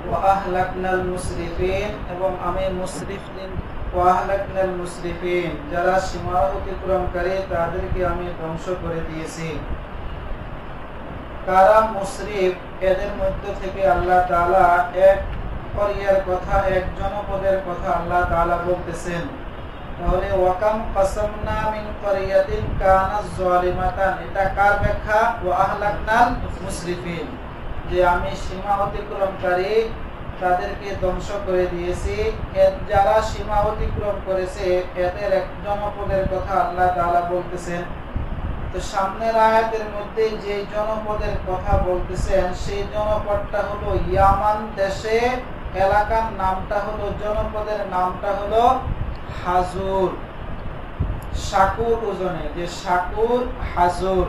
ওয়া আহলাকনাল মুসরিফিন, এবং আমি মুসরিফিন ওয়া আহলাকনাল মুসরিফিন, যারা সীমা অতিক্রমকারী তাদেরকে আমি ধ্বংস করে দিয়েছি। কারা মুসরিফ? এদের মধ্য থেকে আল্লাহ তাআলা এক করিয়ার কথা, এক জনপদের কথা আল্লাহ তাআলা বলতেছেন। তাহলে ওয়াকাম কাসামনা মিন ক্বরিয়াতিন কানাত যালিমাতান, এটা কার ব্যাখ্যা? ওয়া আহলাকনাল মুসরিফিন, যে আমি সীমা অতিক্রমকারী তাদেরকে ধ্বংস করে দিয়েছি। যারা সীমা অতিক্রম করেছে এদের এক জনপদের কথা আল্লাহ তাআলা বলতেছেন। তো সামনের আয়াতের মধ্যে যে জনপদের কথা বলতেছেন সেই জনপদটা হলো ইয়ামান দেশে, এলাকার নামটা হলো, জনপদের নামটা হলো হাজুর। শাকুর ওজনে, যে শাকুর হাজুর।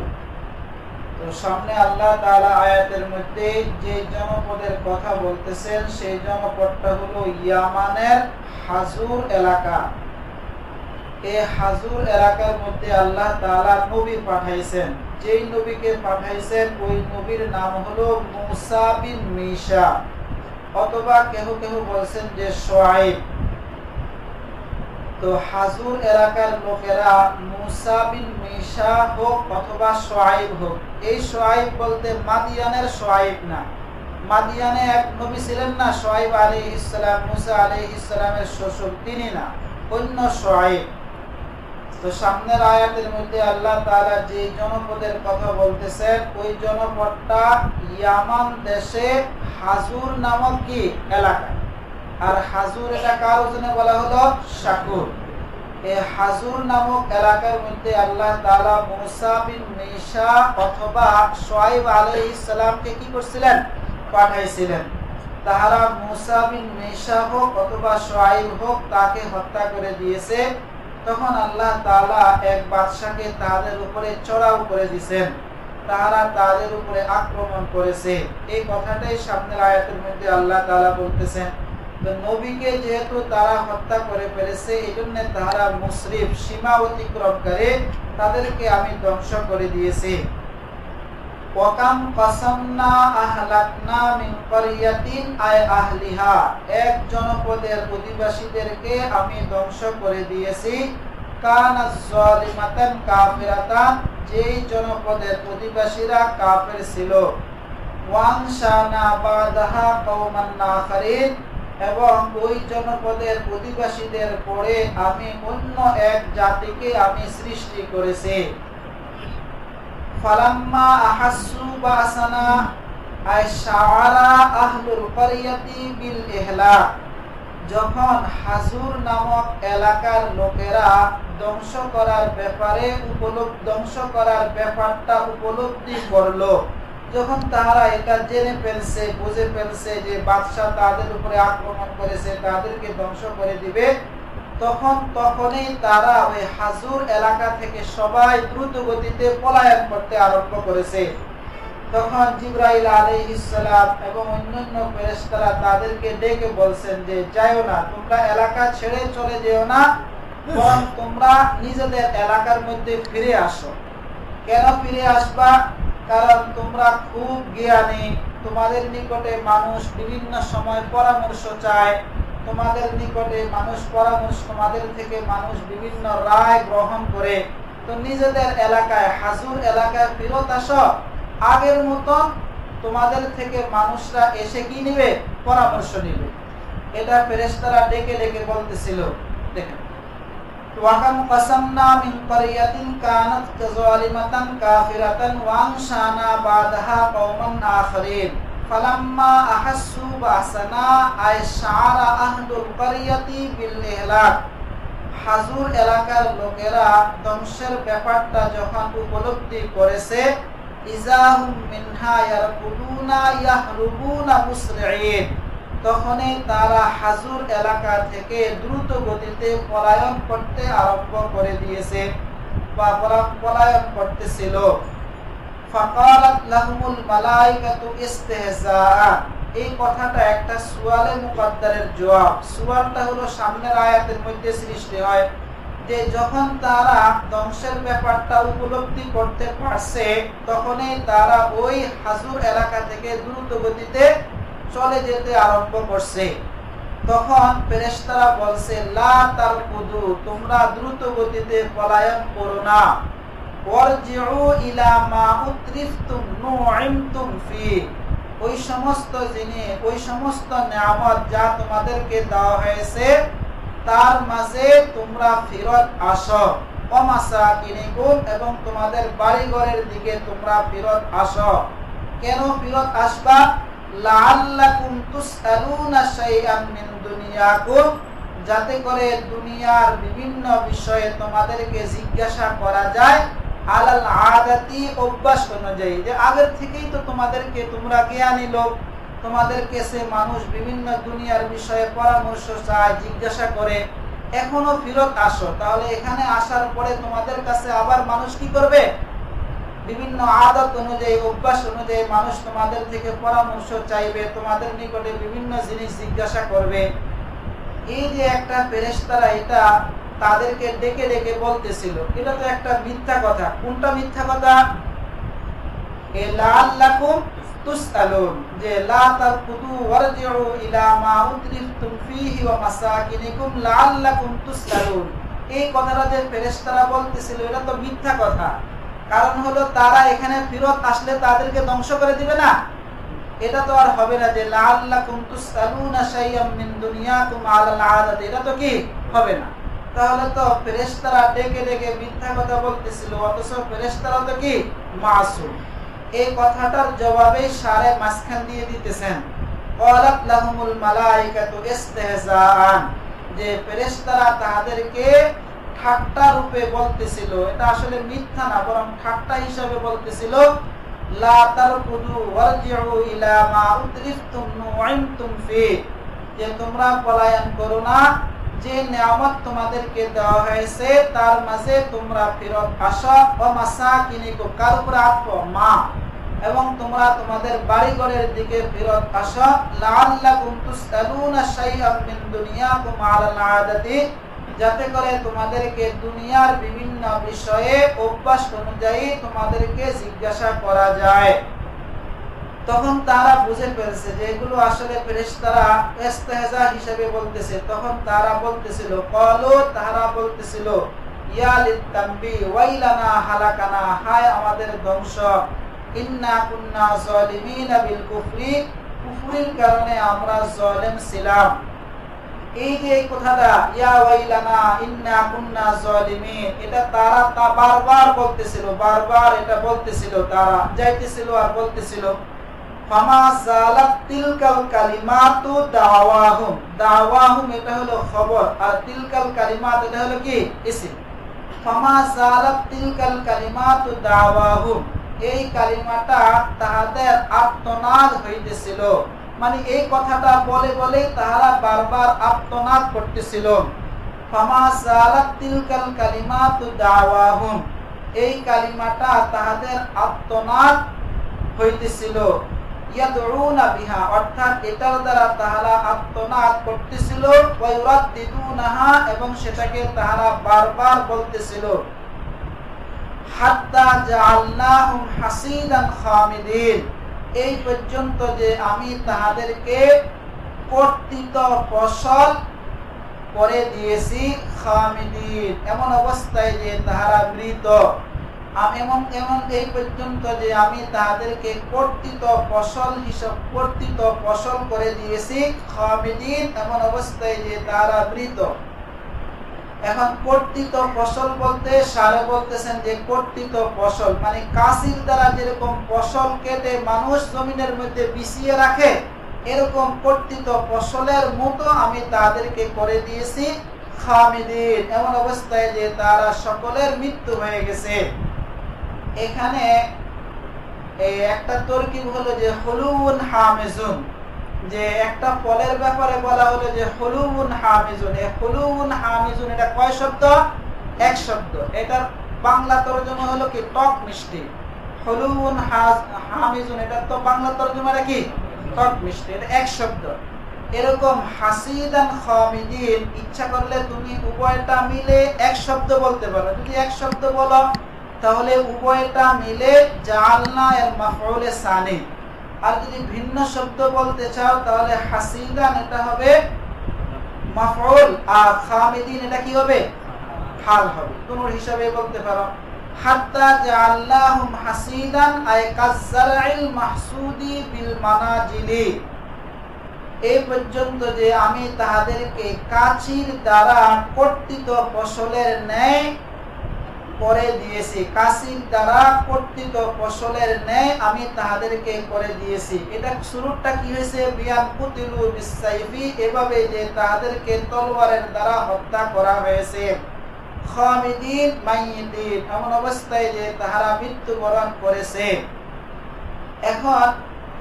তো সামনে আল্লাহ তাআলা আয়াতের মধ্যে যে জনপদের কথা বলতেছেন সেই জনপদটা হলো ইয়ামানের হাজুর এলাকা। এই হাজুর এলাকার মধ্যে আল্লাহ তাআলা নবী পাঠাইছেন। যেই নবীকে পাঠাইছেন ওই নবীর নাম হলো মূসা বিন মিশা, অথবা কেহ কেহ বলছেন যে শুআইব। তো হাজুর এলাকার লোকেরা মূসা বিন মিশা হোক অথবা শুআইব হোক, এই শুআইব বলতে মাদিয়ানের শুআইব না। মাদিয়ানে এক নবী ছিলেন না শুআইব আলাইহিস সালাম, মূসা আলাইহিস সালামের শ্বশুর, তিনি না, অন্য শুআইব। তো সামনের আয়াতের মধ্যে আল্লাহ তাআলা যে জনপদের কথা বলতেছেন ওই জনপদটা ইয়ামান দেশে হাজুর নামক কি এলাকা। আর হাজুর এলাকার ওজনে বলা হলো শাকুর। এই হাজুর নামক এলাকার মধ্যে আল্লাহ তাআলা মূসা বিন মিশা অথবা শুআইব আলাইহিস সালামকে কি করছিলেন? পাঠাইছিলেন। তাহারা মূসা বিন মিশা হোক অথবা শুআইব হোক তাকে হত্যা করে দিয়েছে। তখন আল্লাহ তাআলা এক বাদশাকে তাদের উপরে চড়াও করে দিয়েছেন, তাহারা তাদের উপরে আক্রমণ করেছে। এই কথাটাই সামনের আয়াতের মধ্যে আল্লাহ তাআলা বলতেছেন। তো নবীকে যেহেতু তারা হত্যা করে ফেলেছে এই জন্য তাহারা মুসরিফ, সীমা অতিক্রমকারী, তাদেরকে আমি ধ্বংস করে দিয়েছি। ওয়াকাম কাসামনা আহলাকনা মিন ক্বরিয়াতিন আয় আহলিহা, এক জনপদের অধিবাসীদেরকে আমি ধ্বংস করে দিয়েছি। কানাত যালিমাতান কাফিরাতান, যেই জনপদের অধিবাসীরা কাফের ছিল। ওয়ানশানা বাদাহা কওমান আখারিন, এবং ওই জনপদের অধিবাসীদের পরে আমি অন্য এক জাতিকে আমি সৃষ্টি করেছি। ফালাম্মা আহাসসু বাসানা আশআরা আহলুল ক্বরিয়াতি বিল ইহলাক, যখন হাজুর নামক এলাকার লোকেরা ধ্বংস করার ব্যাপারটা উপলব্ধি করলো, যখন তারা এটা জেনে ফেলছে, বুঝে ফেলছে যে বাদশা তাদের উপরে আক্রমণ করেছে, তাদেরকে ধ্বংস করে দিবে, তখনই তারা ওই হাজুর এলাকা থেকে সবাই দ্রুত গতিতে পলায়ন করতে আরম্ভ করেছে। তখন জিবরাইল আলাইহিস সালাম এবং অন্যান্য ফেরেশতারা তাদেরকে ডেকে বলছেন যে যাইও না, তোমরা এলাকা ছেড়ে চলে যেও না, বরং তোমরা নিজেদের এলাকার মধ্যে ফিরে আসো। কেন ফিরে আসবা? কারণ তোমরা খুব জ্ঞানী, তোমাদের নিকটে মানুষ বিভিন্ন সময় পরামর্শ চায়, তোমাদের নিকটে মানুষ পরামর্শ, তোমাদের থেকে মানুষ বিভিন্ন রায় গ্রহণ করে। তো নিজেদের এলাকায়, হাজুর এলাকায় ফেরত আসো, আগের মতন তোমাদের থেকে মানুষরা এসে কি নিবে? পরামর্শ নিবে। এটা ফেরেশতারা ডেকে ডেকে বলতেছিল। দেখেন, ওয়াকাম কাসামনা মিন ক্বরিয়াতিন কানাত যালিমাতান কাফিরাতান ওয়ানশানা বাদাহা কওমান আখারিন ফালাম্মা আহাসসু বাসানা আশআরা আহলুল ক্বরিয়াতি বিল ইহলাক, হাজুর এলাকার লোকেরা ধ্বংসের ব্যাপারটা যখন উপলব্ধি করেছে, ইজাহুম মিনহা ইয়ারকুদুনা ইয়াহরুবুনা মুসরিঈন, তখনই তারা হাজুর এলাকা থেকে দ্রুত গতিতে পলায়ন করতে আরম্ভ করে দিয়েছে বা পলায়ন করতেছিল। ফাকালাত লাহুমুল মালাইকাতু ইস্তিহজাআ, এই কথাটা একটা সুয়ালে মুকদ্দারের জবাব। সুয়ালটা হলো সামনের আয়াতের মধ্যে সৃষ্টি হয় যে যখন তারা ধ্বংসের ব্যাপারটা উপলব্ধি করতে পারছে তখনই তারা ওই হাজুর এলাকা থেকে দ্রুত গতিতে চলে যেতে আরম্ভ করছে। তখন ফেরেশতারা বলছে, লা তারকুদু, তোমরা দ্রুত গতিতে পলায়ন করো না, ওয়ারজিউ ইলা মা উতরিফতুম নুইমতুম ফি, ওই সমস্ত জিনিস, ওই সমস্ত নিয়ামত যা তোমাদেরকে দেওয়া হয়েছে তার মাঝে তোমরা ফেরত আসো, ওয়ামাসাকিনিকুম, এবং তোমাদের বাড়িঘরের দিকে তোমরা ফেরত আসো। কেন ফেরত আসবা? লাআল্লাকুম তুসআলুনা শাইআন মিন দুনিয়াকুম, যাতে করে দুনিয়ার বিভিন্ন বিষয়ে তোমাদেরকে জিজ্ঞাসা করা যায়, আলাল আদাতি, অভ্যাস অনুযায়ী, যে আগের থেকেই তো তোমাদেরকে, তোমরা জ্ঞানী লোক, তোমাদের কাছে মানুষ বিভিন্ন দুনিয়ার বিষয়ে পরামর্শ চায়, জিজ্ঞাসা করে, এখনো ফেরত আসো। তাহলে এখানে আসার পরে তোমাদের কাছে আবার মানুষ কি করবে? বিভিন্ন আদত অনুযায়ী, অভ্যাস অনুযায়ী মানুষ তোমাদের থেকে পরামর্শ চাইবে, তোমাদের নিকটে বিভিন্ন জিনিস জিজ্ঞাসা করবে। এই যে একটা ফেরেশতারা এটা তাদেরকে ডেকে ডেকে বলতেছিল, এটা তো একটা মিথ্যা কথা। কোনটা মিথ্যা কথা? লাআল্লাকুম তুসআলুন, যে লা তারকুদু ওয়ারজিউ ইলা মা উতরিফতুম ফীহি ওয়া মাসাকিনিকুম লাআল্লাকুম তুসআলুন, এই কথাটা যে ফেরেশতারা বলতেছিল এটা তো মিথ্যা কথা। কারণ হলো তারা এখানে ফেরত আসলে তাদেরকে ধ্বংস করে দিবে না, এটা তো আর হবে না। যে লাআল্লাকুম তুসআলুনা শাইআম মিন দুনিয়াকুম আলাল আদাত, এটা তো কি হবে না। তাহলে তো ফেরেশতারা ডেকে ডেকে মিথ্যা কথা বলতেছিল, অথচ ফেরেশতারা তো কি মাসুম। এই কথাটার জবাবে সারে মাঝখান দিয়ে দিতেছেন, ক্বালাত লাহুমুল মালাইকাতু ইসতিহজাআন, যে ফেরেশতারা তাদেরকে ঠাট্টা রূপে বলতেছিল, এটা আসলে মিথ্যা না, বরং ঠাট্টা হিসাবে বলতেছিল, লা তারকুদু ওয়ারজিউ ইলা মা উতরিফতুম নুইমতুম ফি, যে তোমরা পলায়ন করো না, যে নিয়ামত তোমাদেরকে দেওয়া হয়েছে তার মাঝে তোমরা ফেরত আসো, ওয়া মাসাকিনিকুম, কার উপর আটকো? মা, এবং তোমরা তোমাদের বাড়িঘরের দিকে ফেরত আসো, লাআল্লাকুম তুসআলুনা শাইআন মিন দুনিয়াকুম আলাল আদাতি, যাতে করে তোমাদেরকে দুনিয়ার বিভিন্ন বিষয়ে অভ্যাস অনুযায়ী তোমাদেরকে জিজ্ঞাসা করা যায়। তখন তারা বুঝে ফেলছে যে এগুলো আসলে ফেরেশতারা ইস্তেহজা হিসেবে বলতেছে। তখন তারা বলতেছিল, ক্বালু, তারা বলতেছিল, ইয়া লিতামবি ওয়াইলানা হালাকানা, হায় আমাদের ধ্বংস, ইন্না কুন্না যালিমিনা বিল কুফরি, কুফরির কারণে আমরা জালেম ছিলাম। এই যে এই কথাটা ইয়া ওয়াইলানা ইন্না কুন্না যালিমিন, এটা তারা বারবার বলতেছিল, বারবার এটা বলতেছিল, তারা যাইতেছিল আর বলতেছিল। ফামা জালাত তিলকাল কালিমাতু দাওয়াহুম, দাওয়াহুম এটা হলো খবর, আর তিলকাল কালিমাত এটা হলো কি ইসম। ফামা জালাত তিলকাল কালিমাতু দাওয়াহুম, এই কালিমাটা তাহাদের আত্মনাদ হইতেছিল, মানে এই কথাটা বলে বলে তাহারা বারবার আত্মনাদ করতেছিল। ফামা জালাত তিলকাল কালিমাতু দাওয়াহুম, এই কালিমাটা তাহাদের আত্মনাদ হইতেছিল। ইয়াদউনা বিহা, অর্থাৎ এটার দ্বারা তাহারা আত্মনাদ করতেছিল। ওয়া ইউরাদ্দিদুনাহা, এবং সেটাকে তাহারা বারবার বলতেছিল। হাত্তা জাআলনাহুম হাসিদান খামিদিন, এই পর্যন্ত যে আমি তাহাদেরকে কর্তৃত ফসল করে দিয়েছি, খামিদিন, এমন অবস্থায় যে তাহারা মৃত। এমন এই পর্যন্ত যে আমি তাদেরকে কর্তৃত ফসল করে দিয়েছি, খামিদিন, এমন অবস্থায় যে তারা মৃত। এখন কর্তৃত ফসল বলতে সারে বলতেছেন যে কর্তৃত ফসল মানে কাশির দ্বারা যেরকম ফসল কেটে মানুষ জমিনের মধ্যে বিছিয়ে রাখে, এরকম কর্তৃত ফসলের মতো আমি তাদেরকে করে দিয়েছি খামিদিন, এমন অবস্থায় যে তারা সকলের মৃত্যু হয়ে গেছে। এখানে একটা তরকিব হলো যে হুলুউন হামিজুন, যে একটা ফলের ব্যাপারে বলা হলো যে হুলুউন হামিজুন। এই হুলুউন হামিজুন এটা কয় শব্দ? এক শব্দ। এটার বাংলা তরজমা হলো কি টক মিষ্টি। হুলুউন হামিজুন, এটা তো বাংলা তরজমাটা কি টক মিষ্টি, এটা এক শব্দ। এরকম হাসিদান খামিদিন, ইচ্ছা করলে তুমি উভয়টা মিলে এক শব্দ বলতে পারো। যদি এক শব্দ বলো তাহলে উভয়টা মিলে জাআলনা এর মাফউলে সানি, আর যদি ভিন্ন শব্দ বলতে চাও তাহলে হাসিদান এটা হবে মাফউল, আর খামিদিন এটা কি হবে? হাল হবে। কোন হিসাবে বলতে পারো হাত্তা জাআল্লাহুম হাসিদান আয় কাযযারইল মাহসুদি বিল মানাজিলি, এই পর্যন্ত যে আমি তাহাদেরকে কাচির দ্বারা কর্তিত ফসলের ন্যায় করে দিয়েছি, কাচির দ্বারা কর্তিত ফসলের ন্যায় আমি তাহাদেরকে করে দিয়েছি। এটা শুরুটা কি হয়েছে? বিয়ান কুতিলু বিসাইফি, এভাবে যে তাহাদেরকে তলোয়ারের দ্বারা হত্যা করা হয়েছে। খামিদিন মাইয়িতিন, এমন অবস্থায় যে তাহারা মৃত্যুবরণ করেছে। এখন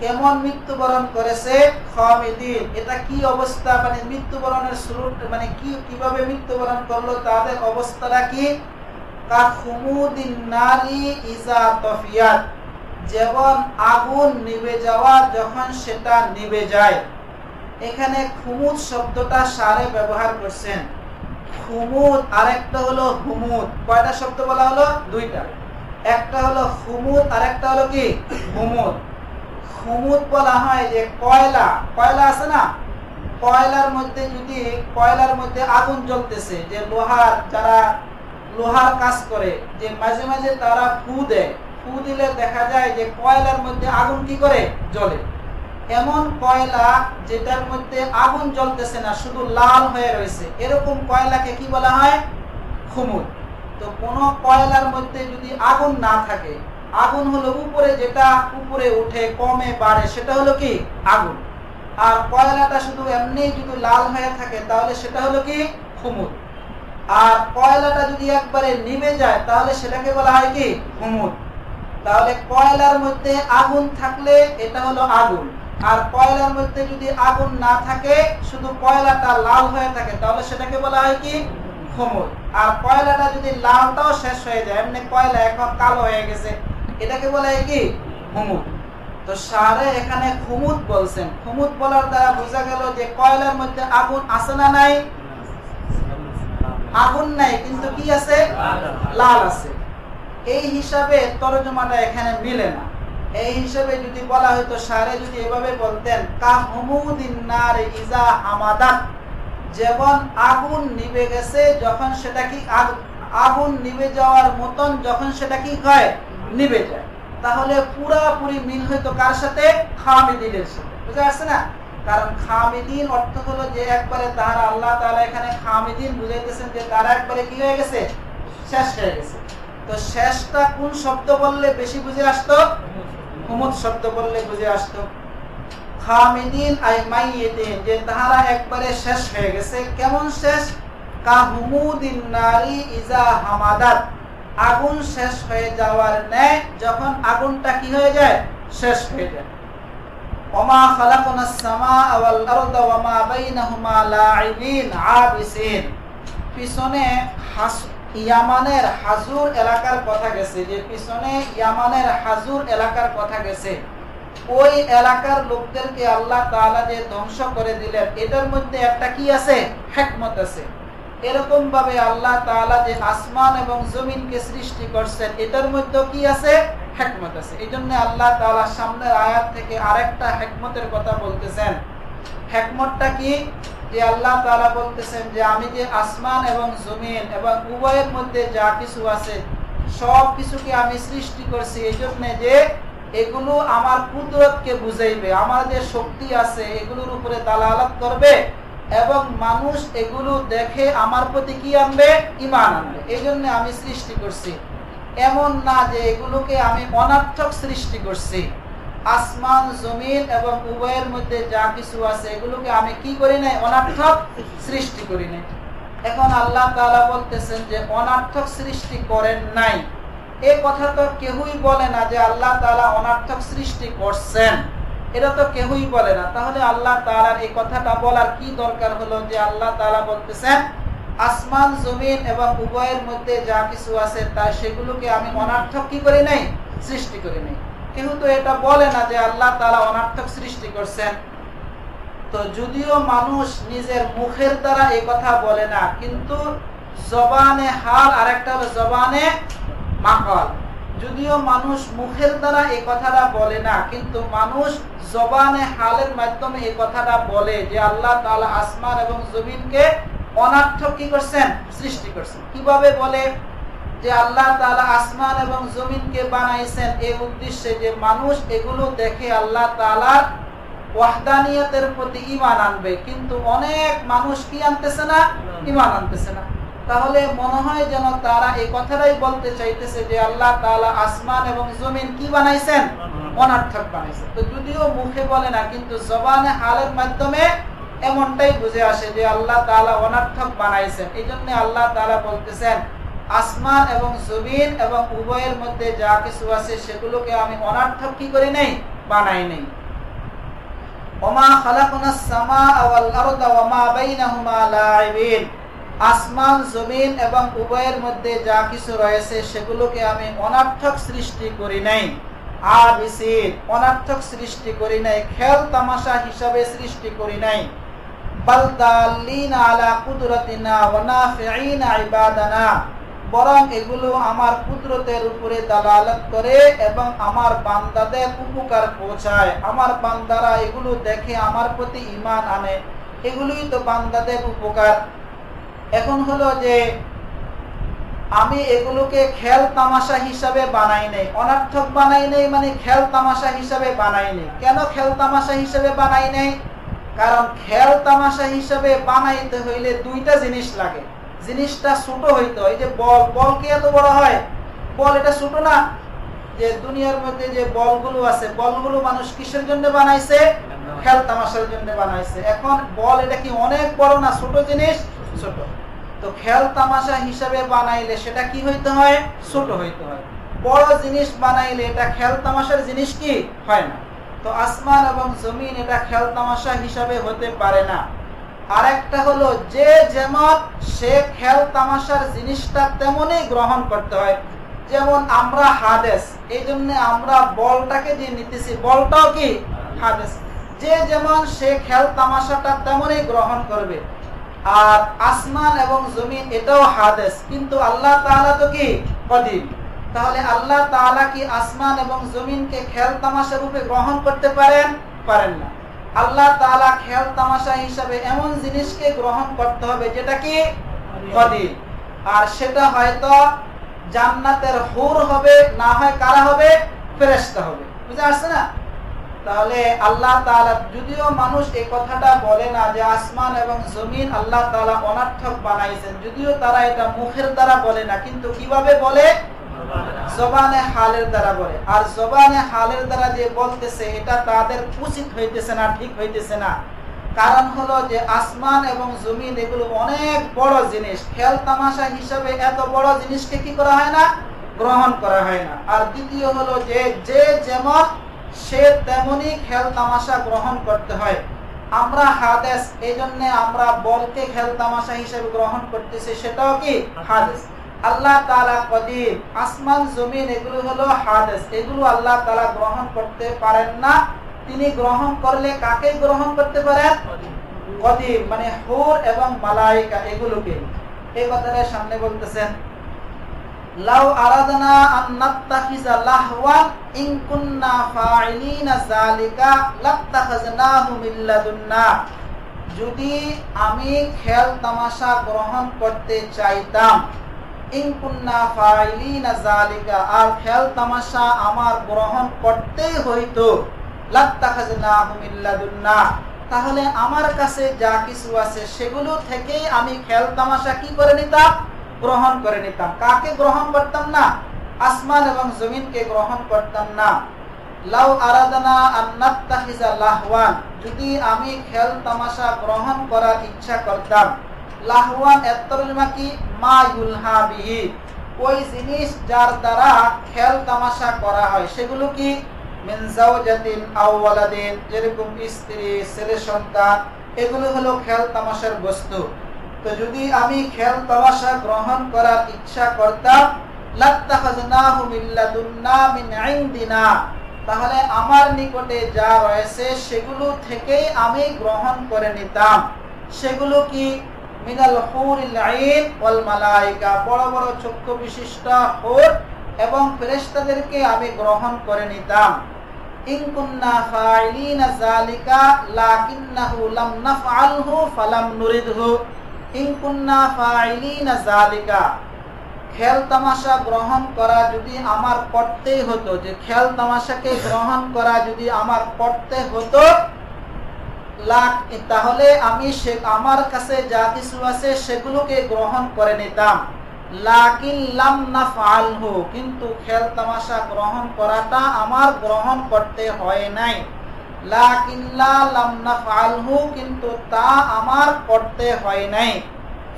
কেমন মৃত্যুবরণ করেছে? খামিদিন, এটা কি অবস্থা, মানে মৃত্যুবরণের শুরু মানে কিভাবে মৃত্যুবরণ করলো, তাদের অবস্থাটা কি? কাখুমুদিন নারি ইজা তফিয়াত, যেমন আগুন নিভে যাওয়া যখন সেটা নিভে যায়। এখানে খুমুদ শব্দটা সারে ব্যবহার করছেন। খুমুদ আর একটা হলো হুমুদ। কয়টা শব্দ বলা হলো? দুইটা। একটা হলো খুমুদ আর একটা হলো কি হুমুদ। খুমুদ বলা হয় যে কয়লা, কয়লা আছে না, কয়লার মধ্যে যদি কয়লার মধ্যে আগুন জ্বলতেছে, যে লোহার যারা লোহার কাজ করে, যে মাঝে মাঝে তারা ফু দেয়, ফু দিলে দেখা যায় যে কয়লার মধ্যে আগুন কি করে? জ্বলে। এমন কয়লা যেটার মধ্যে আগুন জ্বলতেছে না, শুধু লাল হয়ে রয়েছে, এরকম কয়লাকে কি বলা হয়? খুমুদ। তো কোন কয়লার মধ্যে যদি আগুন না থাকে, আগুন হলো উপরে, যেটা উপরে উঠে কমে বাড়ে, সেটা হলো কি আগুন। আর কয়লাটা শুধু এমনি যদি লাল হয়ে থাকে তাহলে সেটা হলো কি খুমুদ। আর কয়লাটা যদি একবারে নিভে যায় তাহলে সেটাকে বলা হয় কি হুমুদ। তাহলে কয়লার মধ্যে আগুন থাকলে এটা হলো আগুন, আর কয়লার মধ্যে যদি আগুন না থাকে, শুধু কয়লাটা লাল হয়ে থাকে, তাহলে সেটাকে বলা হয় কি হুমুদ। আর কয়লাটা যদি লালটাও শেষ হয়ে যায়, এমনি কয়লা এখন কালো হয়ে গেছে, এটাকে বলা হয় কি হুমুদ। তো সারে এখানে খুমুদ বলছেন। খুমুদ বলার দ্বারা বোঝা গেল যে কয়লার মধ্যে আগুন আছে না নাই? আগুন নাই, কিন্তু কি আছে? লাল আছে। এই হিসাবে তরজমাটা এখানে মিলে না। এই হিসাবে যদি বলা হয়তো সারে যদি এভাবে বলতেন কাহুমুদিন নার ইজা আমাদাত, যেমন আগুন নিভে গেছে যখন সেটা কি আগুন নিভে যাওয়ার মতন যখন সেটা কি হয়? নিভে যায়। তাহলে পুরাপুরি মিল হইতো কার সাথে? খামিদিনের সাথে। বুঝা আসছে না? কারণ খামিদিন অর্থ হলো যে একবারে তারা, আল্লাহ তাআলা এখানে খামিদিন বুঝাইতেছেন যে তারা একবারে কি হয়ে গেছে? শেষ হয়ে গেছে। তো শেষটা কোন শব্দ বললে বেশি বুঝে আসতো? হুমুদ শব্দ বললে বুঝে আসতো। খামিদিন আই মাইয়িতিন, যে তাহারা একবারে শেষ হয়ে গেছে। কেমন শেষ? কাহুমুদিন নারি ইজা হামাদাত, আগুন শেষ হয়ে যাওয়ার ন্যায় যখন আগুনটা কি হয়ে যায়? শেষ হয়ে যায়। ওমা খালাকনাস সামাআ ওয়াল আরদা ওয়ামা বাইনাহুমা লাঈবিন আবিসিন, পিছনে ইয়ামানের হাজুর এলাকার কথা গেছে, যে পিছনে ইয়ামানের হাজুর এলাকার কথা গেছে। ওই এলাকার লোকদেরকে আল্লাহ তাআলা যে ধ্বংস করে দিলেন, এটার মধ্যে একটা কি আছে? হিকমত আছে। এরকম ভাবে আল্লাহ তাআলা যে আসমান এবং জমিনকে সৃষ্টি করছেন, এটার মধ্যে কি আছে? হিকমত আছে। এইজন্য আল্লাহ তাআলা সামনের আয়াত থেকে আরেকটা হিকমতের কথা বলতেছেন। হিকমতটা কি? যে আল্লাহ তাআলা বলতেছেন যে আমি যে আসমান এবং জমিন এবং উভয়ের মধ্যে যা কিছু আছে সব কিছুকে আমি সৃষ্টি করছি এই জন্য যে এগুলো আমার কুদরতকে বুঝাইবে, আমার যে শক্তি আছে এগুলোর উপরে দালালাত করবে এবং মানুষ এগুলো দেখে আমার প্রতি কি আনবে? ঈমান আনবে। এই জন্য আমি সৃষ্টি করছি। এমন না যে এগুলোকে আমি অনার্থক সৃষ্টি করছি। আসমান জমিন এবং উভয়ের মধ্যে যা কিছু আছে এগুলোকে আমি কি করি নাই? অনার্থক সৃষ্টি করি নাই। এখন আল্লাহ তাআলা বলতেছেন যে অনার্থক সৃষ্টি করেন নাই। এই কথা তো কেউই বলে না যে আল্লাহ তাআলা অনার্থক সৃষ্টি করছেন, এটা তো কেউই বলে না। তাহলে আল্লাহ তাআলার এই কথাটা বলার কি দরকার হলো যে আল্লাহ তাআলা বলতেছেন আসমান জমিন এবং উভয়ের মধ্যে যা কিছু আছে তা সেগুলোকে আমি অনার্থক কি করি নাই? সৃষ্টি করি নাই। কেউ তো এটা বলে না যে আল্লাহ তাআলা অনার্থক সৃষ্টি করছেন। তো যদিও মানুষ নিজের মুখের দ্বারা এই কথা বলে না, কিন্তু জবানে হাল আর একটা হলো জবানে মাকাল। যদিও মানুষ মুখের দ্বারা এই কথাটা বলে না, কিন্তু মানুষ জবানে হালের মাধ্যমে এই কথাটা বলে যে আল্লাহ তাআলা আসমান এবং জমিনকে অনার্থক কি করছেন? সৃষ্টি করছেন। কিভাবে বলে? যে আল্লাহ তাআলা আসমান এবং জমিনকে বানাইছেন এই উদ্দেশ্যে যে মানুষ এগুলো দেখে আল্লাহ তাআলার ওয়াহদানিয়তের প্রতি ঈমান আনবে, কিন্তু অনেক মানুষ কি আনতেছে না? ঈমান আনতেছে না। তাহলে মনে হয় যেন তারা এই কথাটাই বলতে চাইতেছে যে আল্লাহ তাআলা আসমান এবং জমিন কি বানাইছেন? অনার্থক বানাইছেন। তো যদিও মুখে বলে না, কিন্তু জবানে হালের মাধ্যমে এমনটাই বুঝে আসে যে আল্লাহ তাআলা অনার্থক বানাইছেন। এই জন্য আল্লাহ তাআলা বলতেছেন আসমান এবং জমিন এবং উভয়ের মধ্যে যা কিছু আছে সেগুলোকে আমি অনার্থক কি করি নাই? বানাই নাই। ওমা খালাকনাস সামাআ ওয়াল আরদা ওয়ামা বাইনাহুমা লাঈবিন। আসমান জমিন এবং উভয়ের মধ্যে যা কিছু রয়েছে সেগুলোকে আমি অনার্থক সৃষ্টি করি নাই। আবিসিন, অনার্থক সৃষ্টি করি নাই, খেল তামাশা হিসাবে সৃষ্টি করি নাই। বাল দাল্লিনা আলা কুদরাতিনা ওয়া নাফিঈনা ইবাদানা, বরং এগুলো আমার কুদরতের উপরে দালালত করে এবং আমার বান্দাদের উপকার পৌঁছায়। আমার বান্দারা এগুলো দেখে আমার প্রতি ঈমান আনে, এগুলোই তো বান্দাদের উপকার। এখন হলো যে আমি এগুলোকে খেল তামাশা হিসাবে বানাই নাই, অনার্থক বানাই নাই, মানে খেল তামাশা হিসাবে বানাই নাই। কেন খেল তামাশা হিসাবে বানাই নাই? কারণ খেল তামাশা হিসাবে বানাইতে হইলে দুইটা জিনিস লাগে। জিনিসটা ছোট হইতে হয়। যে বল কি এত বড় হয়? বল এটা ছোট না। যে দুনিয়ার মধ্যে যে বলগুলো আছে, বলগুলো মানুষ কিসের জন্য বানাইছে? খেল তামাশার জন্য বানাইছে। এখন বল এটা কি অনেক বড় না ছোট জিনিস? ছোট। তো খেল তামাশা হিসাবে বানাইলে সেটা কি হইতে হয়? ছোট হইতে হয়। বড় জিনিস বানাইলে এটা খেল তামাশার জিনিস কি হয় না। তো আসমান এবং জমিন এটা খেল তামাশা হিসাবে হতে পারে না। আরেকটা হলো যে যেমন সে খেল তামাশার জিনিসটা তেমনই গ্রহণ করতে হয়। যেমন আমরা হাদেস, এই জন্য আমরা বলটাকে যে নিতেছি, বলটাও কি হাদেস। যে যেমন সে খেল তামাশাটা তেমনই গ্রহণ করবে। আর আসমান এবং জমিন এটাও হাদেস, কিন্তু আল্লাহ তাআলা তো কি কদিম। তাহলে আল্লাহ তাআলা কি আসমান এবং জমিনকে খেল তামাশা রূপে গ্রহণ করতে পারেন? পারেন না। আল্লাহ তাআলা খেল তামাশা হিসাবে এমন জিনিসকে গ্রহণ করতে হবে যেটা কি কদিম। আর সেটা হয়তো জান্নাতের হুর হবে, না হয় কারা হবে? ফেরেশতা হবে। বুঝতে আসছে না? তাহলে আল্লাহ তাআলা, যদিও মানুষ এই কথাটা বলে না যে আসমান এবং জমিন আল্লাহ তাআলা অনার্থক বানাইছেন, যদিও তারা এটা মুখের দ্বারা বলে না, কিন্তু কিভাবে বলে? জবানে হালের দ্বারা বলে। আর জবানে হালের দ্বারা যে বলতেছে এটা তাদের উচিত হইতেছে না, ঠিক হইতেছে না। কারণ হলো যে আসমান এবং জমিন এগুলো অনেক বড় জিনিস। খেল তামাশা হিসাবে এত বড় জিনিসকে কি করা হয় না? গ্রহণ করা হয় না। আর দ্বিতীয় হলো যে যেমন সে তেমনি খেল তামাশা গ্রহণ করতে হয়। আমরা হাদেস, এই জন্য আমরা বলকে খেল তামাশা হিসেবে গ্রহণ করতেছি, সেটাও কি হাদেস। আল্লাহ তাআলা কদির, আসমান জমিন এগুলো হলো হাদেস, এগুলো আল্লাহ তাআলা গ্রহণ করতে পারেন না। তিনি গ্রহণ করলে কাকে গ্রহণ করতে পারেন? কদির, মানে হুর এবং মালায়েকা এগুলোকে। এই কথাটা সামনে বলতেছেন লাউ আরাদনা আন নাত্তাখিযা লাহওয়ান ইন কুননা ফাইলিনা যালিকা লাত্তাখাযনাহু মিন লাদুন্না। যদি আমি খেল তামাশা গ্রহণ করতে চাইতাম, ইন কুননা ফাইলিনা যালিকা, আর খেল তামাশা আমার গ্রহণ করতেই হইতো, লাত্তাখাযনাহু মিন লাদুন্না, তাহলে আমার কাছে যা কিছু আছে সেগুলো থেকেই আমি খেল তামাশা কি করে নিতাম? গ্রহণ করে নিতাম। কাকে গ্রহণ করতাম না? আসমান এবং জমিনকে গ্রহণ করতাম না। লাউ আরাদনা আন নাত্তাখিযা লাহওয়ান, যদি আমি খেল তামাশা গ্রহণ করার ইচ্ছা করতাম। লাহওয়ান এর তরজমা কি? মা ইউলহা বিহি, ওই জিনিস যার দ্বারা খেল তামাশা করা হয় সেগুলো কি? মিন যাওজাতিন আও ওয়ালাদিন, যেরকম স্ত্রী, ছেলে সন্তান, এগুলো হলো খেল তামাশার বস্তু। তো যদি আমি খেল তামাশা গ্রহণ করার ইচ্ছা করতাম, লাত্তাখাযনাহু মিন লাদুন্না মিন ইনদিনা, তাহলে আমার নিকটে যা রয়েছে সেগুলো থেকেই আমি গ্রহণ করে নিতাম। সেগুলো কি? মিনাল হুরিল আইন ওয়াল মালায়েকা, বড় বড় চক্ষু বিশিষ্ট হুর এবং ফেরেশতাদেরকে আমি গ্রহণ করে নিতাম। ইন কুন্না ফাইলিনা যালিকা লাকিন্নাহু লাম নাফআলহু ফালাম নুরিদহু। ইন কুন্না ফাইলিনা যালিকা, খেল তামাশা গ্রহণ করা যদি আমার করতেই হতো, যে খেল তামাশাকে গ্রহণ করা যদি আমার করতে হতো, তাহলে আমি আমার কাছে যা কিছু আছে সেগুলোকে গ্রহণ করে নিতাম। লাকিন লাম নাফআলহু, কিন্তু খেল তামাশা গ্রহণ করাটা আমার গ্রহণ করতে হয় নাই। লাকিন লাম নাফআলহু, কিন্তু তা আমার করতে হয় নাই।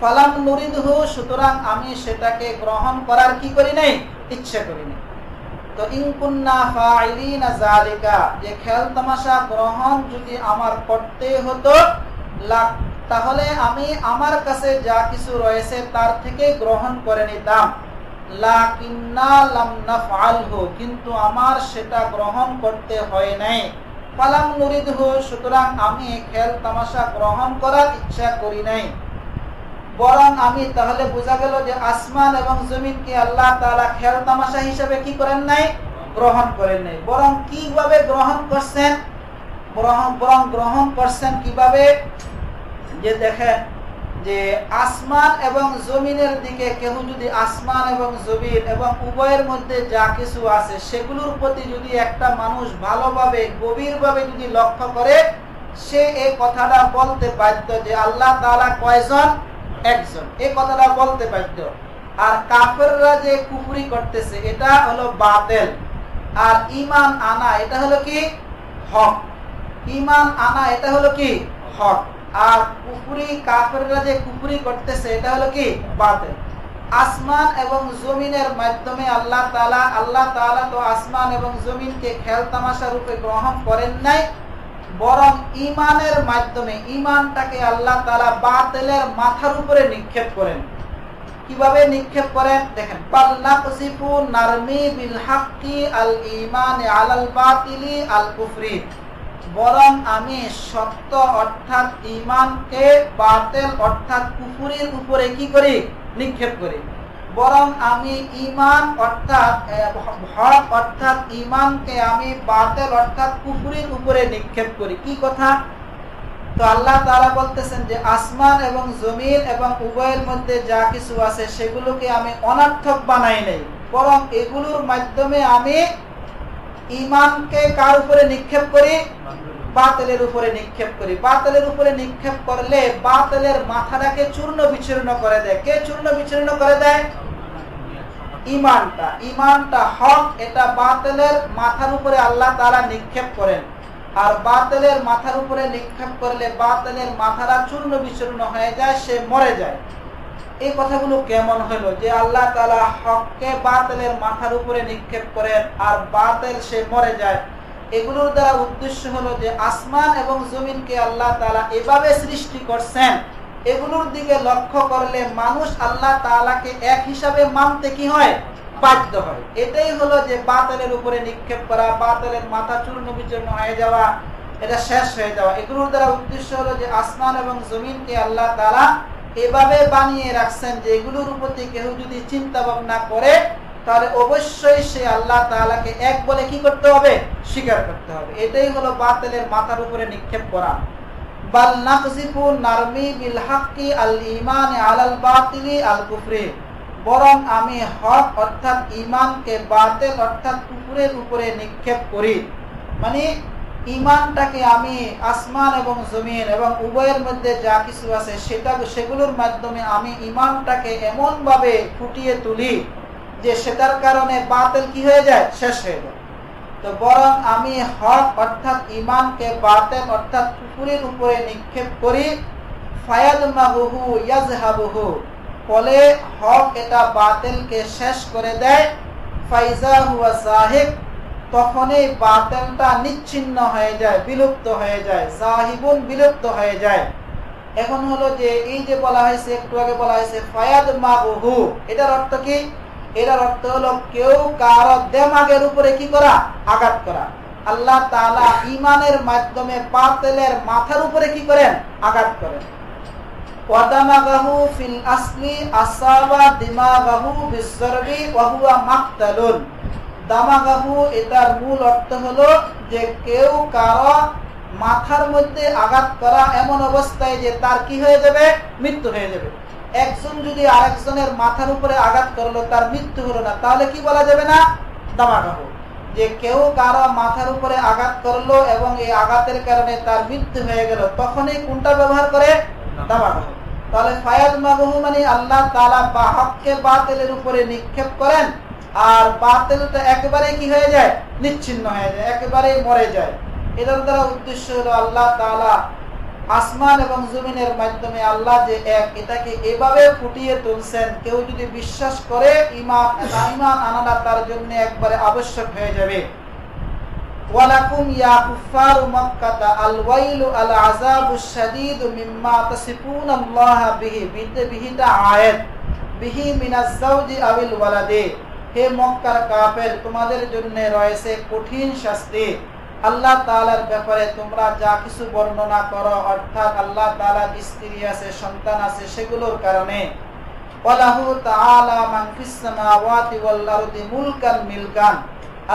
ফালাম নুরিদহু, সুতরাং আমি সেটাকে গ্রহণ করার কি করি নাই, ইচ্ছা করি নাই। তো ইন কুন্না ফাইলিনা যালিকা, যে খেল তামাশা গ্রহণ যদি আমার করতে হতো, তাহলে আমি আমার কাছে যা কিছু রয়েছে তার থেকে গ্রহণ করে নিতাম। লাকিন্না লাম নাফআলহু, কিন্তু আমার সেটা গ্রহণ করতে হয় নাই। ফালাম নুরিদহু, সুতরাং আমি খেল তামাশা গ্রহণ করার ইচ্ছা করি নাই। বরং আমি, তাহলে বোঝা গেল যে আসমান এবং জমিনকে আল্লাহ তাআলা খেল তামাশা হিসেবে কি করেন নাই, গ্রহণ করেন নাই। বরং কিভাবে গ্রহণ করছেন, বরং গ্রহণ করছেন কিভাবে, যে দেখেন যে আসমান এবং জমিনের দিকে কেউ যদি আসমান এবং জমিন এবং উভয়ের মধ্যে যা কিছু আছে সেগুলোর প্রতি যদি একটা মানুষ ভালোভাবে গভীরভাবে যদি লক্ষ্য করে, সে এই কথাটা বলতে বাধ্য যে আল্লাহ তাআলা কয়জন, একজন, এই কথাটা বলতে বাধ্য। আর কাফেররা যে কুফরি করতেছে এটা হলো বাতিল, আর ঈমান আনা এটা হলো কি, হক। ঈমান আনা এটা হলো কি, হক। আর কুফরি, কাফেররা যে কুফরি করতেছে এটা হলো কি, বাতিল। আসমান এবং জমিনের মাধ্যমে আল্লাহ তাআলা তো আসমান এবং জমিনকে খেল তামাশা রূপে গ্রহণ করেন নাই, বরং ঈমানের মাধ্যমে ঈমানটাকে আল্লাহ তাআলা বাতিলের মাথার উপরে নিক্ষেপ করেন। কিভাবে নিক্ষেপ করেন দেখেন, পাল্লাকসিফু নারমি বিল হাক্কি আল ঈমানি আলাল বাতিলি আল কুফরি, বরং আমি সত্য অর্থাৎ ঈমানকে বাতিল অর্থাৎ কুফরির উপরে কি করি, নিক্ষেপ করি। বরং আমি ঈমান অর্থাৎ হক অর্থাৎ ঈমানকে আমি বাতিল অর্থাৎ কুফরির উপরে নিক্ষেপ করি। কি কথা? তো আল্লাহ তাআলা বলতেছেন যে আসমান এবং জমিন এবং উভয়ের মধ্যে যা কিছু আছে সেগুলোকে আমি অনর্থক বানাই নাই, বরং এগুলোর মাধ্যমে আমি ঈমানকে কার উপরে নিক্ষেপ করি, বাতিলের উপরে নিক্ষেপ করি। বাতিলের উপরে নিক্ষেপ করলে বাতিলের মাথাটাকে চূর্ণ বিচূর্ণ করে দেয়। কে চূর্ণ বিচূর্ণ করে দেয়? ঈমানটা হক, এটা বাতিলের মাথার উপরে আল্লাহ তাআলা নিক্ষেপ করেন। আর বাতিলের মাথার উপরে নিক্ষেপ করলে বাতিলের মাথাটা চূর্ণ বিচূর্ণ হয়ে যায়, সে মরে যায়। এই কথাগুলো কেমন হলো যে আল্লাহ তাআলা হককে বাতিলের মাথার উপরে নিক্ষেপ করেন আর বাতিল সে মরে যায়। এগুলোর দ্বারা উদ্দেশ্য হলো যে আসমান এবং জমিনকে আল্লাহ তাআলা এভাবে সৃষ্টি করছেন, এগুলোর দিকে লক্ষ্য করলে মানুষ আল্লাহ তাআলাকে এক হিসাবে মানতে কি হয়, বাধ্য হয়। এটাই হলো যে বাতিলের উপরে নিক্ষেপ করা, বাতিলের মাথা চূর্ণ বিচূর্ণ হয়ে যাওয়া, এটা শেষ হয়ে যাওয়া। এগুলোর দ্বারা উদ্দেশ্য হলো যে আসমান এবং জমিনকে আল্লাহ তাআলা এভাবে বানিয়ে রাখছেন যে এগুলোর প্রতি কেউ যদি চিন্তা ভাবনা করে তাহলে অবশ্যই সে আল্লাহ তাআলাকে এক বলে কি করতে হবে, স্বীকার করতে হবে। এটাই হলো বাতিলের মাথার উপরে নিক্ষেপ করা। বাল নাকযিফু নারমি বিল হাক্কি আল ঈমানি আলাল বাতিলি আল কুফরি, বরং আমি হক অর্থাৎ ঈমানকে বাতিল অর্থাৎ কুফরের উপরে নিক্ষেপ করি। মানে ঈমানটাকে আমি আসমান এবং জমিন এবং উভয়ের মধ্যে যা কিছু আছে সেগুলোর মাধ্যমে আমি ঈমানটাকে এমন ভাবে ফুটিয়ে তুলি যে সেটার কারণে বাতিল কি হয়ে যায়, শেষ হয়ে যায়। তো বরং আমি হক অর্থাৎ ঈমানকে বাতিল অর্থাৎ কুফরের উপরে নিক্ষেপ করি। ফায়াদমাহুহু ইয়াযহাবুহু, ফলে হক এটা বাতিলকে শেষ করে দেয়। ফাইজা হুয়া যাহিব, তখনই বাতিলটা নিচ্ছিন্ন হয়ে যায়, বিলুপ্ত হয়ে যায়। যাহিবুন, বিলুপ্ত হয়ে যায়। এখন হলো যে এই যে বলা হয়েছে, একটু আগে বলা হয়েছে ফায়াদমাহুহু, এটার অর্থ কি? এটার অর্থ হলো কেউ কারো দেমাগের উপরে কি করা, আঘাত করা। আল্লাহ তাআলা ঈমানের মাধ্যমে বাতিলের মাথার উপরে কি করেন, আঘাত করেন। ওয়াদামাগাহু ফিল আসলি আসাবা দিমাগাহু বিসরবি ওয়া হুয়া মাকতালুন। দামাগাহু এটার মূল অর্থ হলো যে কেউ কারো মাথার মধ্যে আঘাত করা এমন অবস্থায় যে তার কি হয়ে যাবে, মৃত্যু হয়ে যাবে। একজন যদি আরেকজনের মাথার উপরে আঘাত করলো, তার মৃত্যু হলো না, তাহলে কি বলা যাবে না, দামাগাহু। যে কেউ কারো মাথার উপরে আঘাত করলো এবং এই আঘাতের কারণে তার মৃত্যু হয়ে গেল, তখনই কোনটা ব্যবহার করে, দামাগাহু। তাহলে ফায়াদ মাগহু মানে আল্লাহ তাআলা বা হককে বাতিলের উপরে নিক্ষেপ করেন, আর বাতিলটা একেবারে কি হয়ে যায়, নিচ্ছিন্ন হয়ে যায়, একেবারে মরে যায়। এটার দ্বারা উদ্দেশ্য হলো আল্লাহ তাআলা আসমান এবং জমিনের মাধ্যমে আল্লাহ যে এক, এটাকে এভাবে ফুটিয়ে তুলছেন, কেউ যদি বিশ্বাস করে ঈমান আনাটা তার জন্য একবারে আবশ্যক হয়ে যাবে। ওয়ালাকুম ইয়া কুফারু মক্কাতা আল ওয়াইলু আল আযাবুশ শাদীদু মিম্মা তাসিফুনাল্লাহা বিহি। বিহিটা আয়াত, বিহি মিনাজ যাওজি আবিল ওয়ালাদি। হে মক্কার কাফের, তোমাদের জন্য রয়েছে কঠিন শাস্তি আল্লাহ তাআলার ব্যাপারে তোমরা যা কিছু বর্ণনা করো, অর্থাৎ আল্লাহ তাআলার স্ত্রী আছে, সন্তান আছে, সেগুলোর কারণে। ওয়ালাহু তাআলা মান ফিস সামাওয়াতি ওয়াল আরদি মুলকান মিলকান।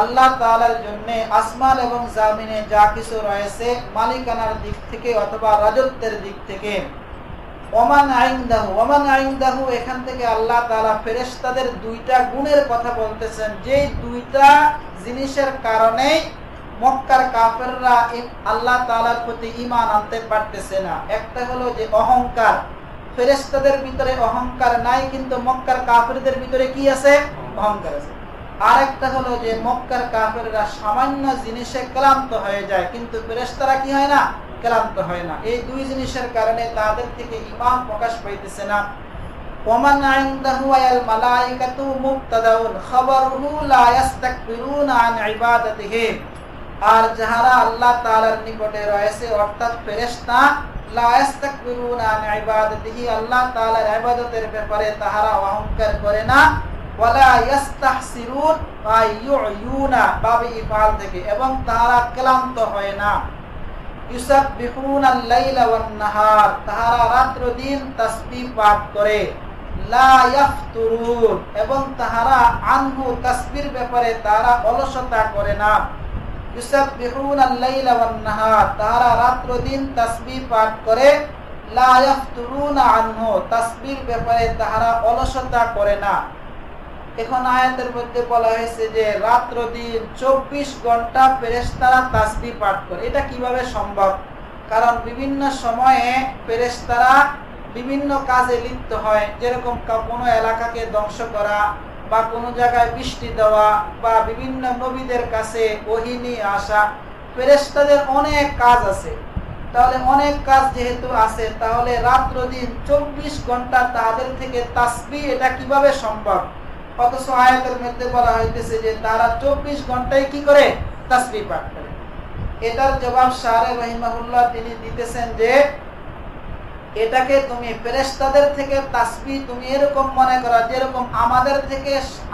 আল্লাহ তাআলার জন্য আসমান এবং জমিনে যা কিছু রয়েছে মালিকানার দিক থেকে অথবা রাজত্বের দিক থেকে। ওমান আইনদাহু, এখান থেকে আল্লাহ তাআলা ফেরেশতাদের দুইটা গুণের কথা বলতেছেন, যে দুইটা জিনিসের কারণে মক্কার কাফেররা আল্লাহ তাআলার প্রতি ঈমান আনতে পারতেছে না। একটা হলো যে অহংকার, ফেরেশতাদের ভিতরে অহংকার নাই, কিন্তু মক্কার কাফেরদের ভিতরে কি আছে, অহংকার আছে। আরেকটা হলো যে মক্কার কাফেররা সামান্য জিনিসে ক্লান্ত হয়ে যায়, কিন্তু ফেরেশতারা কি হয় না, ক্লান্ত হয় না। এই দুই জিনিসের কারণে তাদের থেকে ঈমান প্রকাশ পাইতেছে না। ওমান ইনদাহু আল মালাইকাতু মুবতাদাউন খাবারুহু লা ইস্তাকবিরুনা আন ইবাদাতিহি। আর যারা আল্লাহ তাআলার নিকটে রয়েছে অর্থাৎ ফেরেশতা, লা ইস্তাকবিরুনা আন ইবাদাতিহি, আল্লাহ তাআলার ইবাদতের ব্যাপারে তাহারা অহংকার করে না। ওয়ালা ইস্তাহসিরুন ওয়া ইউয়ুনা বাবে ইফাল থেকে, এবং তাহারা ক্লান্ত হয় না। ইউসাববিহুনাল লাইলা ওয়ান নাহার, তাহারা রাত্র দিন তাসবিহ পাঠ করে। লা ইয়াফতুরুন, এবং তাহারা আনহু তাসবির ব্যাপারে তাহারা অলসতা করে না। ইউসাববিহুনাল লাইলা ওয়ান নাহার, তাহারা রাত্র দিন তাসবিহ পাঠ করে। লা ইয়াফতুরুনা আনহু, তাসবির ব্যাপারে তাহারা অলসতা করে না। এখন আয়াতের মধ্যে বলা হয়েছে যে রাত্র দিন 24 ঘন্টা ফেরেশতারা তাসবিহ পাঠ করে। এটা কিভাবে সম্ভব? কারণ বিভিন্ন সময়ে ফেরেশতারা বিভিন্ন কাজে লিপ্ত হয়, যেরকম কোনো এলাকাকে ধ্বংস করা, বা কোনো জায়গায় বৃষ্টি দেওয়া, বা বিভিন্ন নবীদের কাছে ওহী নিয়ে আসা। ফেরেশতাদের অনেক কাজ আছে। তাহলে অনেক কাজ যেহেতু আছে, তাহলে রাত্র দিন 24 ঘন্টা তাদের থেকে তাসবিহ, এটা কিভাবে সম্ভব? অথচ আয়াতের মধ্যে বলা হইতেছে যে তারা 24 ঘন্টায় কি করে, তাসবিহ পাঠ করে। এটার জবাব শারে রাহিমাহুল্লাহ তিনি দিতেছেন যে এটাকে তুমি ফেরেশতাদের থেকে তাসবিহ তুমি এরকম মনে করা যেরকম আমাদের থেকে,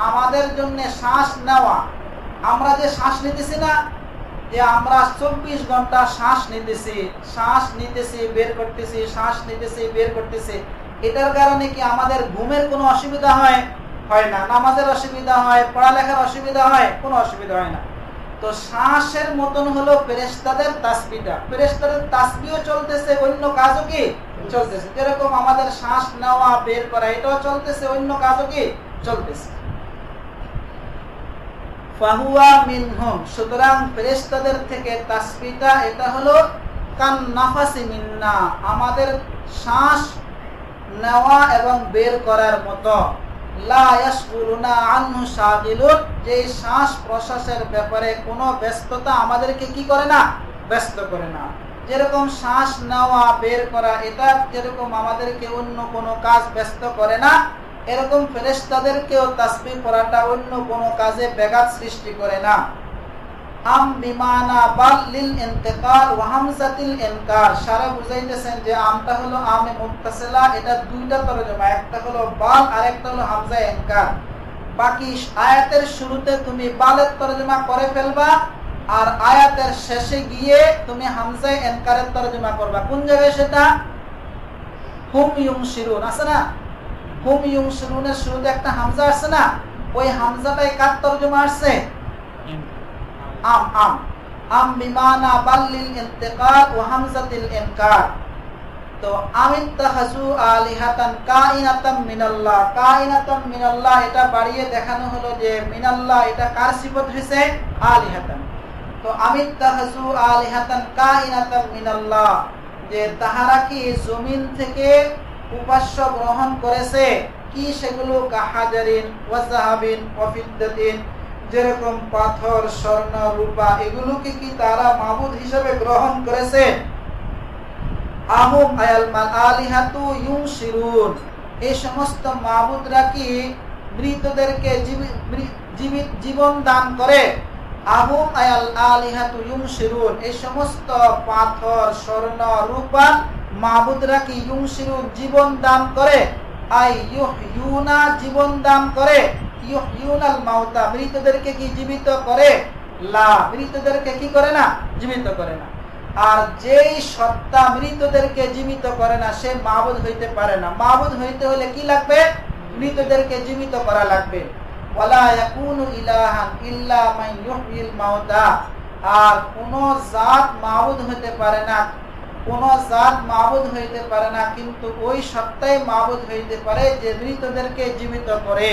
আমাদের জন্য শ্বাস নেওয়া, আমরা যে শ্বাস নিতেছি না, যে আমরা 24 ঘন্টা শ্বাস নিতেছি বের করতেছি, শ্বাস নিতেছি বের করতেছি, এটার কারণে কি আমাদের ঘুমের কোনো অসুবিধা হয় না, নামাজের অসুবিধা হয়, পড়ালেখার অসুবিধা হয়, কোনো অসুবিধা হয় না। তো শ্বাসের মতন হলো ফেরেশতাদের তাসবিহটা। ফেরেশতাদের তাসবিহও চলতেছে, অন্য কাজও কি চলতেছে। যেরকম আমাদের শ্বাস নেওয়া বের করা এটাও চলতেছে, অন্য কাজও কি চলতেছে। ফাহুয়া মিনহুম, সুতরাং ফেরেশতাদের থেকে তাসবিহটা এটা হলো কান নাফাসি মিন্না, আমাদের শ্বাস নেওয়া এবং বের করার মতো। লা ইয়াশগুলুনা আনহু শাগিলুন, যে শ্বাস প্রশ্বাসের ব্যাপারে কোনো ব্যস্ততা আমাদেরকে কি করে না, ব্যস্ত করে না। যেরকম শ্বাস নেওয়া বের করা এটা যেরকম আমাদেরকে অন্য কোনো কাজ ব্যস্ত করে না, এরকম ফেরেশতাদেরকেও তাসবিহ পড়াটা অন্য কোনো কাজে ব্যাঘাত সৃষ্টি করে না। আম বিমানা বাল লিল ইন্তিকাল ওয়া হামজাতিল ইনকার, সারা বুঝাইতেছেন যে আমটা হলো আমে মুত্তাসিলা, এটা দুইটা তরজমা, একটা হলো বাল আর একটা হলো হামজা ইনকার। বাকি আয়াতের শুরুতে তুমি বালের তরজমা করে ফেলবা, আর আয়াতের শেষে গিয়ে তুমি হামজা ইনকারের তরজমা করবা। কোন জায়গায় সেটা? হুম ইউনশিরুন আছে না, হুম ইউনশিরুনের শুরুতে একটা হামজা আছে না, ওই হামজাটাই কার তরজমা আসছে? আম আম আম বিমানা বাল্লিল ইন্তিকাল ওয়া হামজাতিল ইনকার। তো আমিত্তাখাযু আলিহাতান কাইনাতাম মিনাল্লাহ, কাইনাতাম মিনাল্লাহ এটা বাড়িয়ে দেখানো হলো যে মিনাল্লাহ এটা কার সিফত হইছে? আলিহাতান। তো আমিত্তাখাযু আলিহাতান কাইনাতাম মিনাল্লাহ, যে তাহারা কি জমিন থেকে উপাস্য গ্রহণ করেছে, কি সেগুলো? কাহাজারিন ওয়া যাহাবিন ওয়া ফিদ্দাতিন, যেরকম পাথর, স্বর্ণ, রূপা, এগুলোকে কি তারা মাবুদ হিসেবে গ্রহণ করেছে? আহুম আয়াল মাল আলিহাতু ইউনশিরুন, এই সমস্ত মাবুদরা কি মৃতদেরকে জীবন দান করে? আহুম আয়াল আলিহাতু ইউনশিরুন, এই সমস্ত পাথর, স্বর্ণ, রূপা মাবুদরা কি ইউনশিরুন জীবন দান করে? আই ইউহয়ুনা জীবন দান করে, ইউহয়ুনাল মাউতা মৃতদেরকে কি জীবিত করে? লা, মৃতদেরকে কি করে না? জীবিত করে না। আর যেই সত্তা মৃতদেরকে জীবিত করে না সে মাবুদ হইতে পারে না। মাবুদ হইতে হলে কি লাগবে? মৃতদেরকে জীবিত করা লাগবে। ওয়ালা ইয়াকুনু ইলাহান ইল্লা মান ইউহয়িল মাউতা, আর কোন জাত মাবুদ হইতে পারে না, কোন জাত মাবুদ হইতে পারে না, কিন্তু ওই সত্তাই মাবুদ হইতে পারে যে মৃতদেরকে জীবিত করে।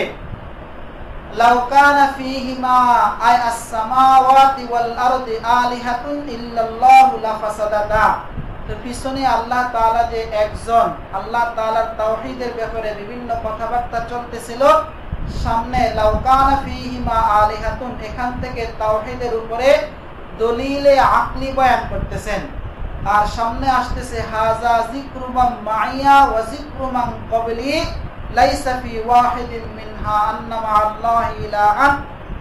লাউ কানা ফীহিমা আই আস-সামাওয়াতি ওয়াল আরদি আলিহাতুন ইল্লাল্লাহু লাফাসাদাতা। তো পিছনে আল্লাহ তাআলা যে একজন, আল্লাহ তাআলার তাওহীদের ব্যাপারে বিভিন্ন কথাবার্তা চলতেছিল, সামনে লাউ কানা ফীহিমা আলিহাতুন, এখান থেকে তাওহীদের উপরে দলিলে আকলি বয়ান করতেছেন। আর সামনে আসতেছে হাযা যিকরু মান মাইয়া ওয়া যিকরু মান ক্বাবলি লাইসা ফি ওয়াহিদিন মিনহা আন্না মা'আল্লাহি ইলাহান,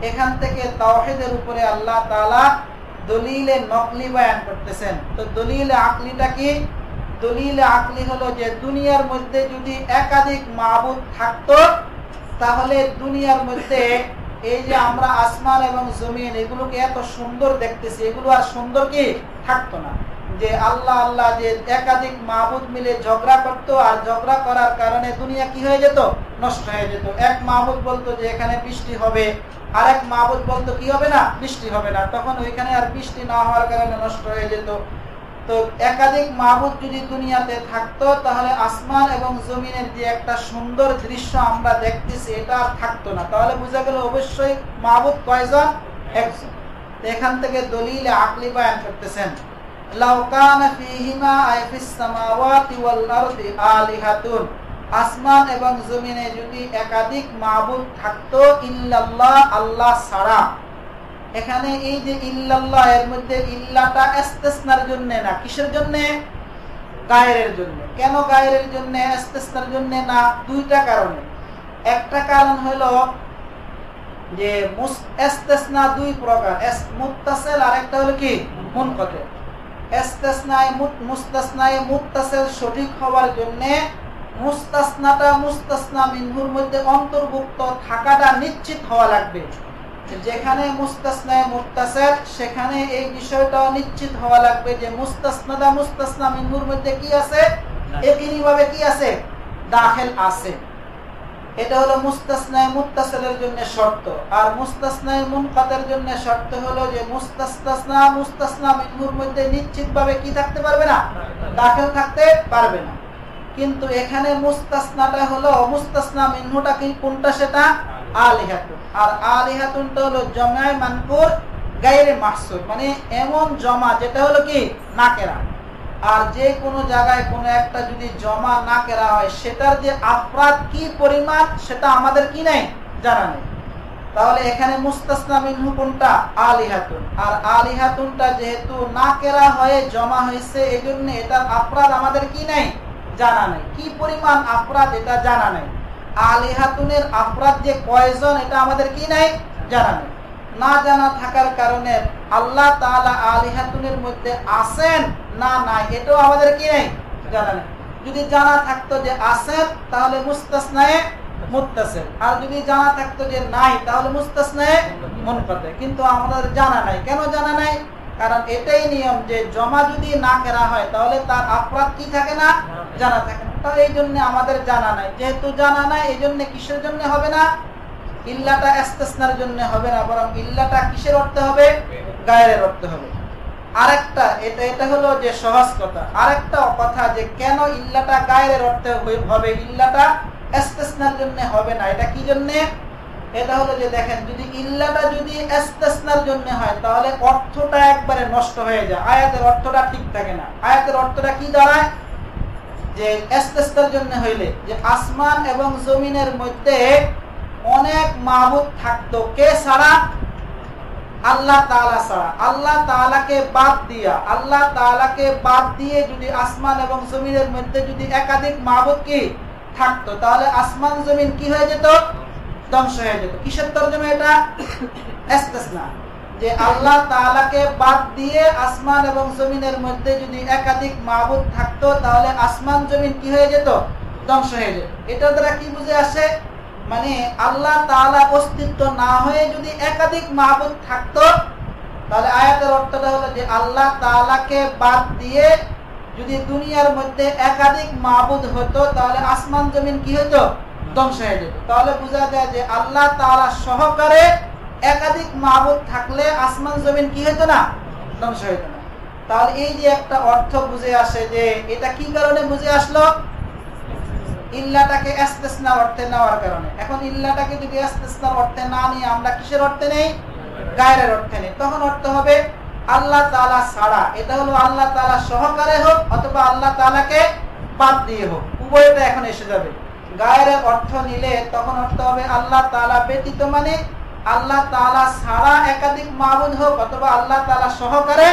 এখান থেকে তাওহীদের উপরে আল্লাহ তাআলা দলিলে নকলি বয়ান করতেছেন। তো দলিলে আকলিটা কি? দলিলে আকলি হলো যে দুনিয়ার মধ্যে যদি একাধিক মাবুদ থাকতো তাহলে দুনিয়ার মধ্যে এই যে আমরা আসমান এবং জমিন এগুলোকে এত সুন্দর দেখতেছি, এগুলো আর সুন্দর কি থাকতো না। যে আল্লাহ আল্লাহ যে একাধিক মাবুদ মিলে ঝগড়া করতো, আর ঝগড়া করার কারণে দুনিয়া কি হয়ে যেত? নষ্ট হয়ে যেত। এক মাবুদ বলতো যে এখানে বৃষ্টি হবে, আর এক মাবুদ বলতো কি হবে না? বৃষ্টি হবে না। তখন ওইখানে আর বৃষ্টি না হওয়ার কারণে নষ্ট হয়ে যেত। তো একাধিক মাবুদ যদি দুনিয়াতে থাকতো তাহলে আসমান এবং জমিনের যে একটা সুন্দর দৃশ্য আমরা দেখতেছি এটা আর থাকতো না। তাহলে বোঝা গেল অবশ্যই মাবুদ কয়জন? একজন। এখান থেকে দলিলে আকলি বয়ান করতেছেন। লাউ কানা ফীহিমা আই ফিস সামাওয়াতি ওয়াল আরদি আলিহাতুন, আসমান এবং জমিনে যদি একাধিক মাবুদ থাকতো ইল্লাল্লাহ আল্লাহ ছাড়া। এখানে এই যে ইল্লাল্লাহ এর মধ্যে ইল্লাটা ইস্তিসনার জন্য না, কিসের জন্য? গায়রের জন্য। কেন গায়রের জন্য, ইস্তিসনার জন্য না? দুইটা কারণে। একটা কারণ হলো যে ইস্তিসনা দুই প্রকার, মুত্তাসিল আর একটা হলো কি মুনকাতি। মুস্তাসনায়ে মুত্তাসিল সঠিক হওয়ার জন্য মুস্তাসনাটা মুস্তাসনা মিনহুর মধ্যে অন্তর্ভুক্ত থাকাটা নিশ্চিত হওয়া লাগবে। যেখানে মুস্তাসনায়ে মুত্তাসিল সেখানে এই বিষয়টাও নিশ্চিত হওয়া লাগবে যে মুস্তাসনাটা মুস্তাসনা মিনহুর মধ্যে কি আছে? একইভাবে কি আছে? দাখিল আছে। এটা হলো মুস্তাসনায়ে মুত্তাসিলের জন্য শর্ত। আর মুস্তাসনায়ে মুনকাতির জন্য শর্ত হলো যে মুস্তাসনা মিনহুর মধ্যে নিশ্চিতভাবে কি থাকতে পারবে না? দাখিল থাকতে পারবে না। কিন্তু এখানে মুস্তাসনাটা হলো মুস্তাসনা মিনহুটা কি কোনটা? সেটা আলিহাতুন। আর আলিহাতুনটা হলো জমায়ে মানকুর গায়রে মাহসুর, মানে এমন জমা যেটা হলো কি নাকেরা। আর যে কোনো জায়গায় কোনো একটা যদি জমা নাকেরা হয় সেটার যে আফরাদ কি পরিমাণ সেটা আমাদের কি নাই, জানা নেই। তাহলে এখানে মুস্তাসনা মিনহু কোনটা? আলিহাতুন। আর আলিহাতুনটা যেহেতু নাকেরা হয়ে জমা হয়েছে এজন্য এটার আফরাদ আমাদের কি নাই, জানা নাই। কি পরিমাণ আফরাদ এটা জানা নাই। আলিহাতুনের আফরাদ যে কয়জন এটা আমাদের কি নাই, জানা নাই। না জানা থাকার কারণে আল্লাহ তাআলা আলিহাতুনের মধ্যে আছেন না নাই এটাও আমাদের কি নাই, জানা নাই। যদি জানা থাকতো যে আছেন তাহলে মুস্তাসনায়ে মুত্তাসিল, আর যদি জানা থাকতো যে নাই তাহলে মুস্তাসনায়ে মুনকাতি। কিন্তু আমাদের জানা নাই। কেন জানা নাই? কারণ এটাই নিয়ম যে জমা যদি নাকেরা হয় তাহলে তার আফরাদ কি থাকে না, জানা থাকে না। তা এই জন্য আমাদের জানা নাই, যেহেতু জানা নাই এই জন্য কিসের জন্য হবে না, ইল্লাটা ইস্তিসনার জন্য হবে না, বরং ইল্লাটা কিসের অর্থে হবে, গায়রের অর্থে হবে। আরেকটা এটা হলো যে সহজ কথা। আরেকটা কথা যে কেন ইল্লাটা গায়রের অর্থে হবে, ইল্লাটা ইস্তিসনার জন্য হবে না, এটা কি জন্য? এটা হলো যে দেখেন, যদি ইল্লাটা যদি ইস্তিসনার জন্য হয় তাহলে অর্থটা একবারে নষ্ট হয়ে যায়, আয়াতের অর্থটা ঠিক থাকে না। আয়াতের অর্থটা কি দাঁড়ায়, যে ইস্তিসনার জন্য হইলে যে আসমান এবং জমিনের মধ্যে অনেক মাবুদ থাকতো, কে ছাড়া, আল্লাহ তাআলা ছাড়া। আল্লাহ তাআলাকে বাদ দিয়ে যদি আসমান এবং জমিনের মধ্যে যদি একাধিক মাবুদ কি থাকতো তাহলে আসমান জমিন কি হয়ে যেত, ধ্বংস হয়ে যেত। কিসের তরজমা এটা, ইস্তিসনা, যে আল্লাহ তাআলাকে বাদ দিয়ে আসমান এবং জমিনের মধ্যে যদি একাধিক মাবুদ থাকতো তাহলে আসমান জমিন কি হয়ে যেত, ধ্বংস হয়ে যেত। এটা দ্বারা কি বুঝে আসে, মানে আল্লাহ তাআলা অস্তিত্ব না হয়ে যদি একাধিক মাবুদ থাকতো তাহলে আয়াতের অর্থটা হলো যে আল্লাহ তাআলাকে বাদ দিয়ে যদি দুনিয়ার মধ্যে একাধিক মাবুদ হতো তাহলে আসমান জমিন কি হতো, ধ্বংস হয়ে যেত। তাহলে বোঝা যায় যে আল্লাহ তাআলা সহকারে একাধিক মাবুদ থাকলে আসমান জমিন কি হতো না, ধ্বংস হতো না। তাহলে এই যে একটা অর্থ বুঝে আসে, যে এটা কি কারণে বুঝে আসলো, ইল্লাটাকে ইস্তিসনা অর্থে নেওয়ার কারণে। এখন ইল্লাটাকে যদি ইস্তিসনা অর্থে না নিয়ে আমরা কিসের অর্থে নেই, গায়রের অর্থে নেই, তখন অর্থ হবে আল্লাহ তাআলা ছাড়া। এটা হলো আল্লাহ তাআলা সহকারে হোক অথবা আল্লাহ তাআলাকে বাদ দিয়ে হোক, উভয়টা এখন এসে যাবে। গায়রের অর্থ নিলে তখন অর্থ হবে আল্লাহ তাআলা ব্যতীত, মানে আল্লাহ তাআলা ছাড়া একাধিক মাবুদ হোক অথবা আল্লাহ তাআলা সহকারে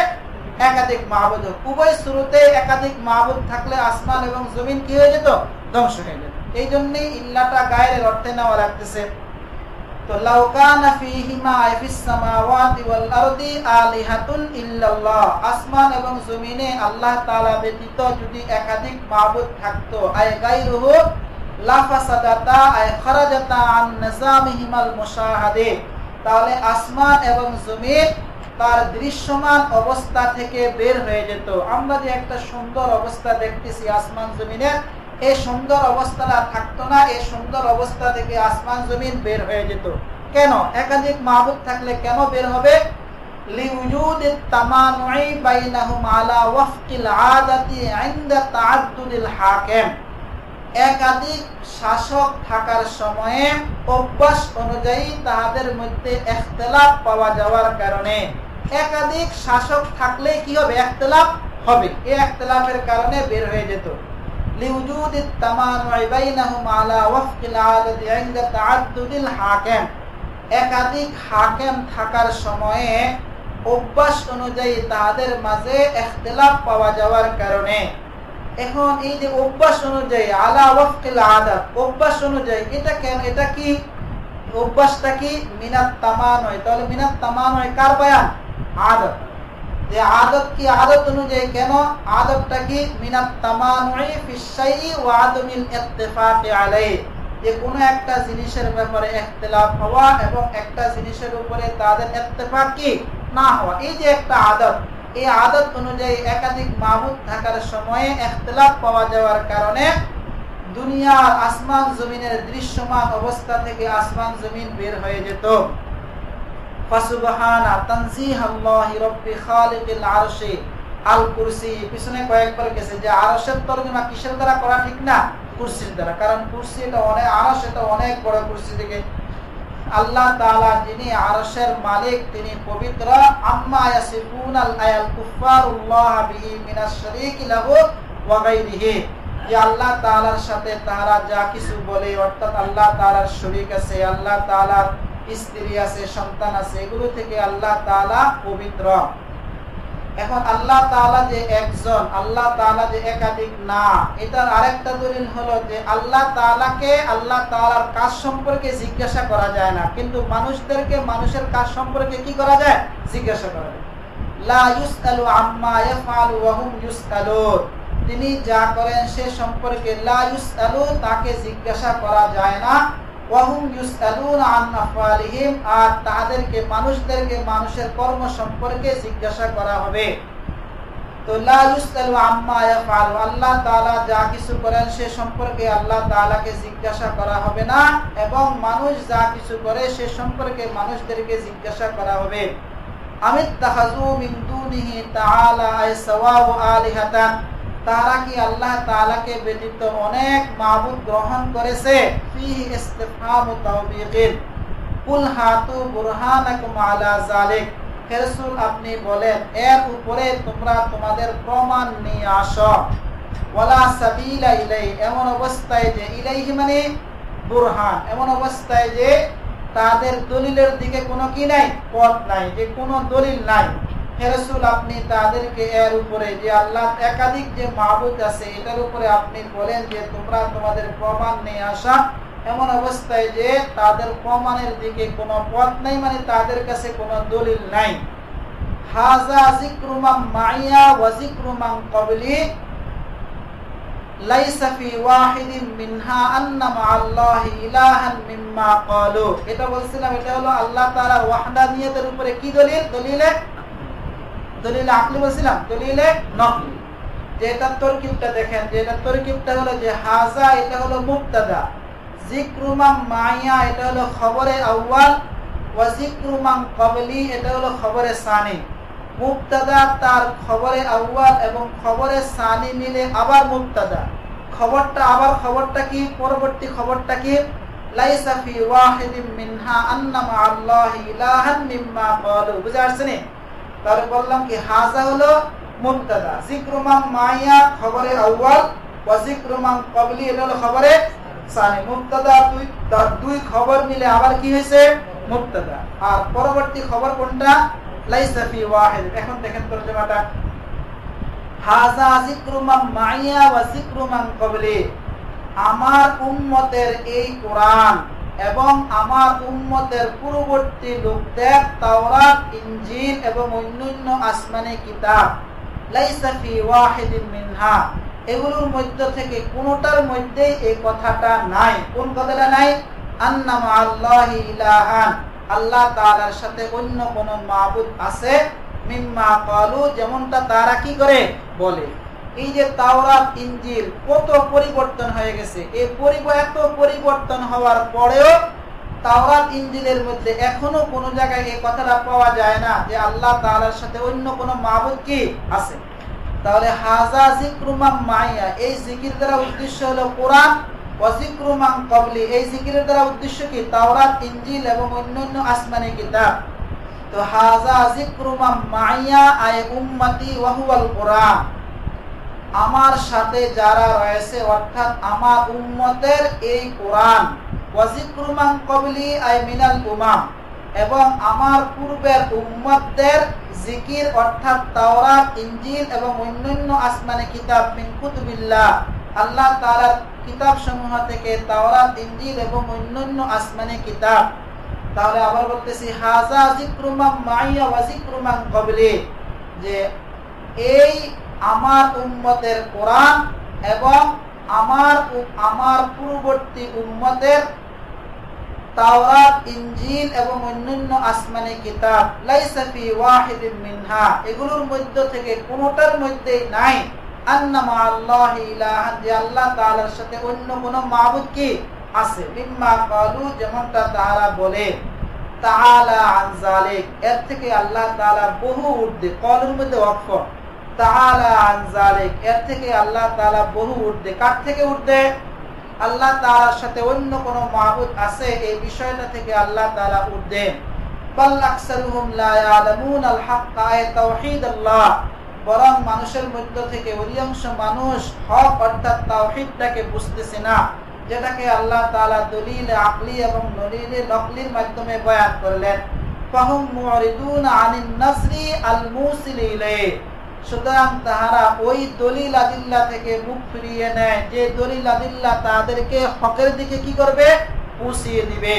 একাধিক মাবুদ হোক, উভয় শুরুতে একাধিক মাবুদ থাকলে আসমান এবং জমিন কি হয়ে যেত, ধ্বংস হয়ে যেত। এই জন্যই ইল্লাটা গায়রের অর্থে নেওয়া লাগতেছে। তো লাউ কানা ফীহিমা ফিস সামাওয়াতি ওয়াল আরদি আলিহাতুন ইল্লাল্লাহ, আসমান এবং জমিনে আল্লাহ তাআলা ব্যতীত যদি একাধিক মাবুদ থাকতো, আয় গায়রুহু লাফাসাদাতা আয় খারাজাতা আন নিজামিহিমাল মুশাহাদে, তাহলে আসমান এবং জমিন তার দৃশ্যমান অবস্থা থেকে বের হয়ে যেত। আমরা যে একটা সুন্দর অবস্থা দেখতেছি আসমান জমিনের, এই সুন্দর অবস্থাটা থাকতো না, এই সুন্দর অবস্থা থেকে আসমান জমিন বের হয়ে যেত। কেন? একাধিক মাবুদ থাকলে কেন বের হবে, লিউজুদিত তামানুই বাইনাহুম আলা ওয়াফকিল আদাতি ইনদা তাআদ্দুদিল হাকিম, একাধিক শাসক থাকার সময়ে অভ্যাস অনুযায়ী তাদের মধ্যে ইখতিলাফ পাওয়া যাওয়ার কারণে, একাধিক শাসক থাকলে কি হবে, ইখতিলাফ হবে, এই ইখতিলাফের কারণে বের হয়ে যেত। লিউজুদিত তামানুই বাইনাহুম আলা ওয়াফকিল আদাতি ইনদা তাআদ্দুদিল হাকিম, একাধিক হাকিম থাকার সময়ে অভ্যাস অনুযায়ী তাদের মাঝে ইখতিলাফ পাওয়া যাওয়ার কারণে। এখন এই যে অভ্যাস অনুযায়ী আলা ওয়াফকিল আদাত, অভ্যাস অনুযায়ী, এটা কেন, এটা কি অভ্যাসটা কি, মিনাত তামানুই, তাহলে মিনাত তামানুই কার বয়ান, আদত, যে আদত কি, আদত অনুযায়ী, কেন আদতটা কি, মিনাত তামানুই ফিশ শাইই ওয়া আদমিল ইত্তিফাকি আলাইহি, যে কোনো একটা জিনিসের ব্যাপারে ইখতিলাফ হওয়া এবং একটা জিনিসের উপরে তাদের ইত্তেফাক কি না হওয়া, এই যে একটা আদত, এই আদত অনুযায়ী একাধিক মাবুদ থাকার সময়ে ইখতিলাফ পাওয়া যাওয়ার কারণে দুনিয়ার আসমান জমিনের দৃশ্যমান অবস্থা থেকে আসমান জমিন বের হয়ে যেত। ফাসুবহানা তানজিহাল্লাহি রাব্বি খালিকিল আরশি আল কুরসি, পিছনে কয়েকবার গেছে যে আরশের তরজমা কিসের দ্বারা করা ঠিক না, কুরসির দ্বারা, কারণ কুরসি এটা অনেক, আরশ এটা অনেক বড় কুরসি থেকে। আল্লাহ তাআলা যিনি আরশের মালিক তিনি পবিত্র, আম্মা ইয়াসিফুনাল আয়াল কুফারুল্লাহ বিহি মিনাশ শারীকি লাহু ওয়া গায়রিহি, যে আল্লাহ তাআলার সাথে তারা যা কিছু বলে, অর্থাৎ আল্লাহ তাআলার শরীক আছে, আল্লাহ তাআলার স্ত্রী আছে, সন্তান আছে, এগুলো থেকে আল্লাহ তাআলা পবিত্র। এখন আল্লাহ তাআলা যে একজন, আল্লাহ তাআলা যে একাধিক না, এটার আরেকটা দলিল হলো যে আল্লাহ তাআলাকে আল্লাহ তাআলার কাজ সম্পর্কে জিজ্ঞাসা করা যায় না, কিন্তু মানুষদেরকে মানুষের কাজ সম্পর্কে কি করা যায়, জিজ্ঞাসা করা যায়। লা ইউসআলু আম্মা ইয়াফআলু ওয়া হুম ইউসআলুন, তিনি যা করেন সে সম্পর্কে লা ইউসআলু, তাকে জিজ্ঞাসা করা যায় না, ওয়া হুম ইউসআলুনা আন আফআলিহিম, আর তাদেরকে মানুষদেরকে মানুষের কর্ম সম্পর্কে জিজ্ঞাসা করা হবে। তো লা ইউসআলু আম্মা ইয়াফআলু, আল্লাহ তাআলা যা কিছু করেন সে সম্পর্কে আল্লাহ তাআলাকে জিজ্ঞাসা করা হবে না, এবং মানুষ যা কিছু করে সে সম্পর্কে মানুষদেরকে জিজ্ঞাসা করা হবে। আমিত্তাখাযু মিন দুনিহি তাআলা আইসাওয়াউ আলিহাতান, তারা কি আল্লাহ তাআলাকে ব্যতীত অনেক মাবুদ গ্রহণ করেছে? ফিহি ইসতিফহামু তাওবীকিন, কুল হাতু বুরহানাকুম আলা যালিক, হে রাসূল আপনি বলেন এর উপরে তোমরা তোমাদের প্রমাণ নিয়ে আসো। ওয়ালা সাবিলা ইলাইহি, এমন অবস্থায় যে ইলাইহি মানে বুরহান, এমন অবস্থায় যে তাদের দলিলের দিকে কোনো কি নাই, পথ নাই, যে কোনো দলিল নাই। হে রাসূল আপনি তাদেরকে এর উপরে যে আল্লাহ একাধিক যে মাবুদ আছে এটার উপরে আপনি বলেন যে তোমরা তোমাদের প্রমাণ নিয়ে আসা, এমন অবস্থায় যে তাদের প্রমাণের দিকে কোনো পথ নাই, মানে তাদের কাছে কোনো দলিল নাই। হাযা যিকরু মান মাইয়া ওয়া যিকরু মান ক্বাবলি লাইসা ফি ওয়াহিদিন মিনহা আন্না মা'আল্লাহি ইলাহান মিম্মা ক্বালু। এটা বলছিলাম, এটা হলো আল্লাহ তাআলার ওয়াহদানিয়তের উপরে কি দলিল? দলিলে আকলি বলছিলাম, দলিলে নকলি। যে এটা তরকিবটা দেখেন, যে এটা তরকিবটা হলো যে হাযা এটা হলো মুবতাদা, যিকরু মান মাইয়া এটা হলো খবরে আউয়াল, ওয়া যিকরু মান ক্বাবলি এটা হলো খবরে সানি। মুবতাদা তার খবরে আউয়াল এবং খবরে সানি মিলে আবার মুবতাদা, খবরটা আবার খবরটা কি, পরবর্তী খবরটা কি? লাইসা ফি ওয়াহিদিন মিনহা আন্না মা'আল্লাহি ইলাহান মিম্মা ক্বালু। বুঝা আসছে নি? তাহলে বললাম কি হাযা হলো মুবতাদা, যিকরু মান মাইয়া খবরে আউয়াল, ওয়া যিকরু মান ক্বাবলি এটা হলো খবরে সানি। মুবতাদা দুই খবর মিলে আবার কি হয়েছে? মুবতাদা। আর পরবর্তী খবর কোনটা? লাইসা ফি ওয়াহিদ। এখন দেখেন তরজমাটা, হাযা যিকরু মান মাইয়া ওয়া যিকরু মান ক্বাবলি, আমার উম্মতের এই কোরআন এবং আমার উম্মতের পূর্ববর্তী লোকদের তাওরাত, ইনজিল এবং অন্যান্য আসমানি কিতাব, লাইসা ফি ওয়াহিদিন মিনহা, এগুলোর মধ্য থেকে কোনটার মধ্যেই এই কথাটা নাই। কোন কথাটা নাই? আন্না মা'আল্লাহি ইলাহান, আল্লাহ তাআলার সাথে অন্য কোন মাবুদ আছে, মিম্মা ক্বালু, যেমনটা তারা কি করে বলে। এই যে তাওরাত ইনজিল কত পরিবর্তন হয়ে গেছে, এই এত পরিবর্তন হওয়ার পরেও তাওরাত ইনজিলের মধ্যে এখনো কোন জায়গায় এই কথাটা পাওয়া যায় না যে আল্লাহ তাআলার সাথে অন্য কোন মাবুদ কি আছে। তাহলে হাযা যিকরু মান মাইয়া, এই জিকির দ্বারা উদ্দেশ্য হলো কোরআন, ওয়া যিকরু মান ক্বাবলি, এই জিকিরের দ্বারা উদ্দেশ্য কি? তাওরাত, ইনজিল এবং অন্যান্য আসমানি কিতাব। তো হাযা যিকরু মান মাইয়া আই উম্মতি ওয়া হুয়াল কোরআন, আমার সাথে যারা রয়েছে অর্থাৎ আমার উম্মতের এই কোরআন। ওয়া যিকরু মান ক্বাবলি আই মিনাল উমাম, এবং আমার পূর্বের উম্মতদের জিকির অর্থাৎ তাওরাত, ইনজিল এবং অন্যান্য আসমানি কিতাব, মিন কুতুবিল্লাহ, আল্লাহ তাআলার কিতাব সমূহ থেকে তাওরাত, ইনজিল এবং অন্যান্য আসমানি কিতাব। তাহলে আবার বলতেছি হাযা যিকরু মান মাইয়া ওয়া যিকরু মান ক্বাবলি, যে এই আমার উম্মতের কোরআন এবং আমার পূর্ববর্তী উম্মতের তাওরাত, ইনজিল এবং অন্যান্য আসমানি কিতাব, লাইসা ফি ওয়াহিদিন মিনহা, এগুলোর মধ্য থেকে কোনটার মধ্যেই নাই আন্না মা'আল্লাহি ইলাহান, যে আল্লাহ তাআলার সাথে অন্য কোন মাবুদ কি আছে, মিম্মা ক্বালু, যেমনটা তারা বলে। তাআলা আন যালিক, এর থেকে আল্লাহ তাআলা বহু ঊর্ধ্বে, ক্বালুর মধ্যে ওয়াকফ, তাআলা আন যালিক, এর থেকে আল্লাহ তাআলা বহু ঊর্ধ্বে। কার থেকে ঊর্ধ্বে? আল্লাহ তাআলার সাথে অন্য কোন মাবুদ আছে এই বিষয়টা থেকে আল্লাহ তাআলা ঊর্ধ্বে। বাল আকসারুহুম লা ইয়ালামুনাল হাক্কা, আয় তাওহীদ আল্লাহ, বরং মানুষের মধ্য থেকে অধিকাংশ মানুষ হক অর্থাৎ তাওহীদটাকে বুঝতেছে না, যেটাকে আল্লাহ তাআলা দলিল আকলি এবং দলিল নকলির মাধ্যমে বয়ান করলেন। ফাহুম মুরিদুন আনিন নাসরি আল মুসিল ইলাইহি, সুতরাং তাহারা ওই দলিল আদিল্লাহ থেকে মুখ ফিরিয়ে নেয় যে দলিল আদিল্লাহ তাদেরকে হকের দিকে কি করবে? পৌঁছিয়ে দিবে।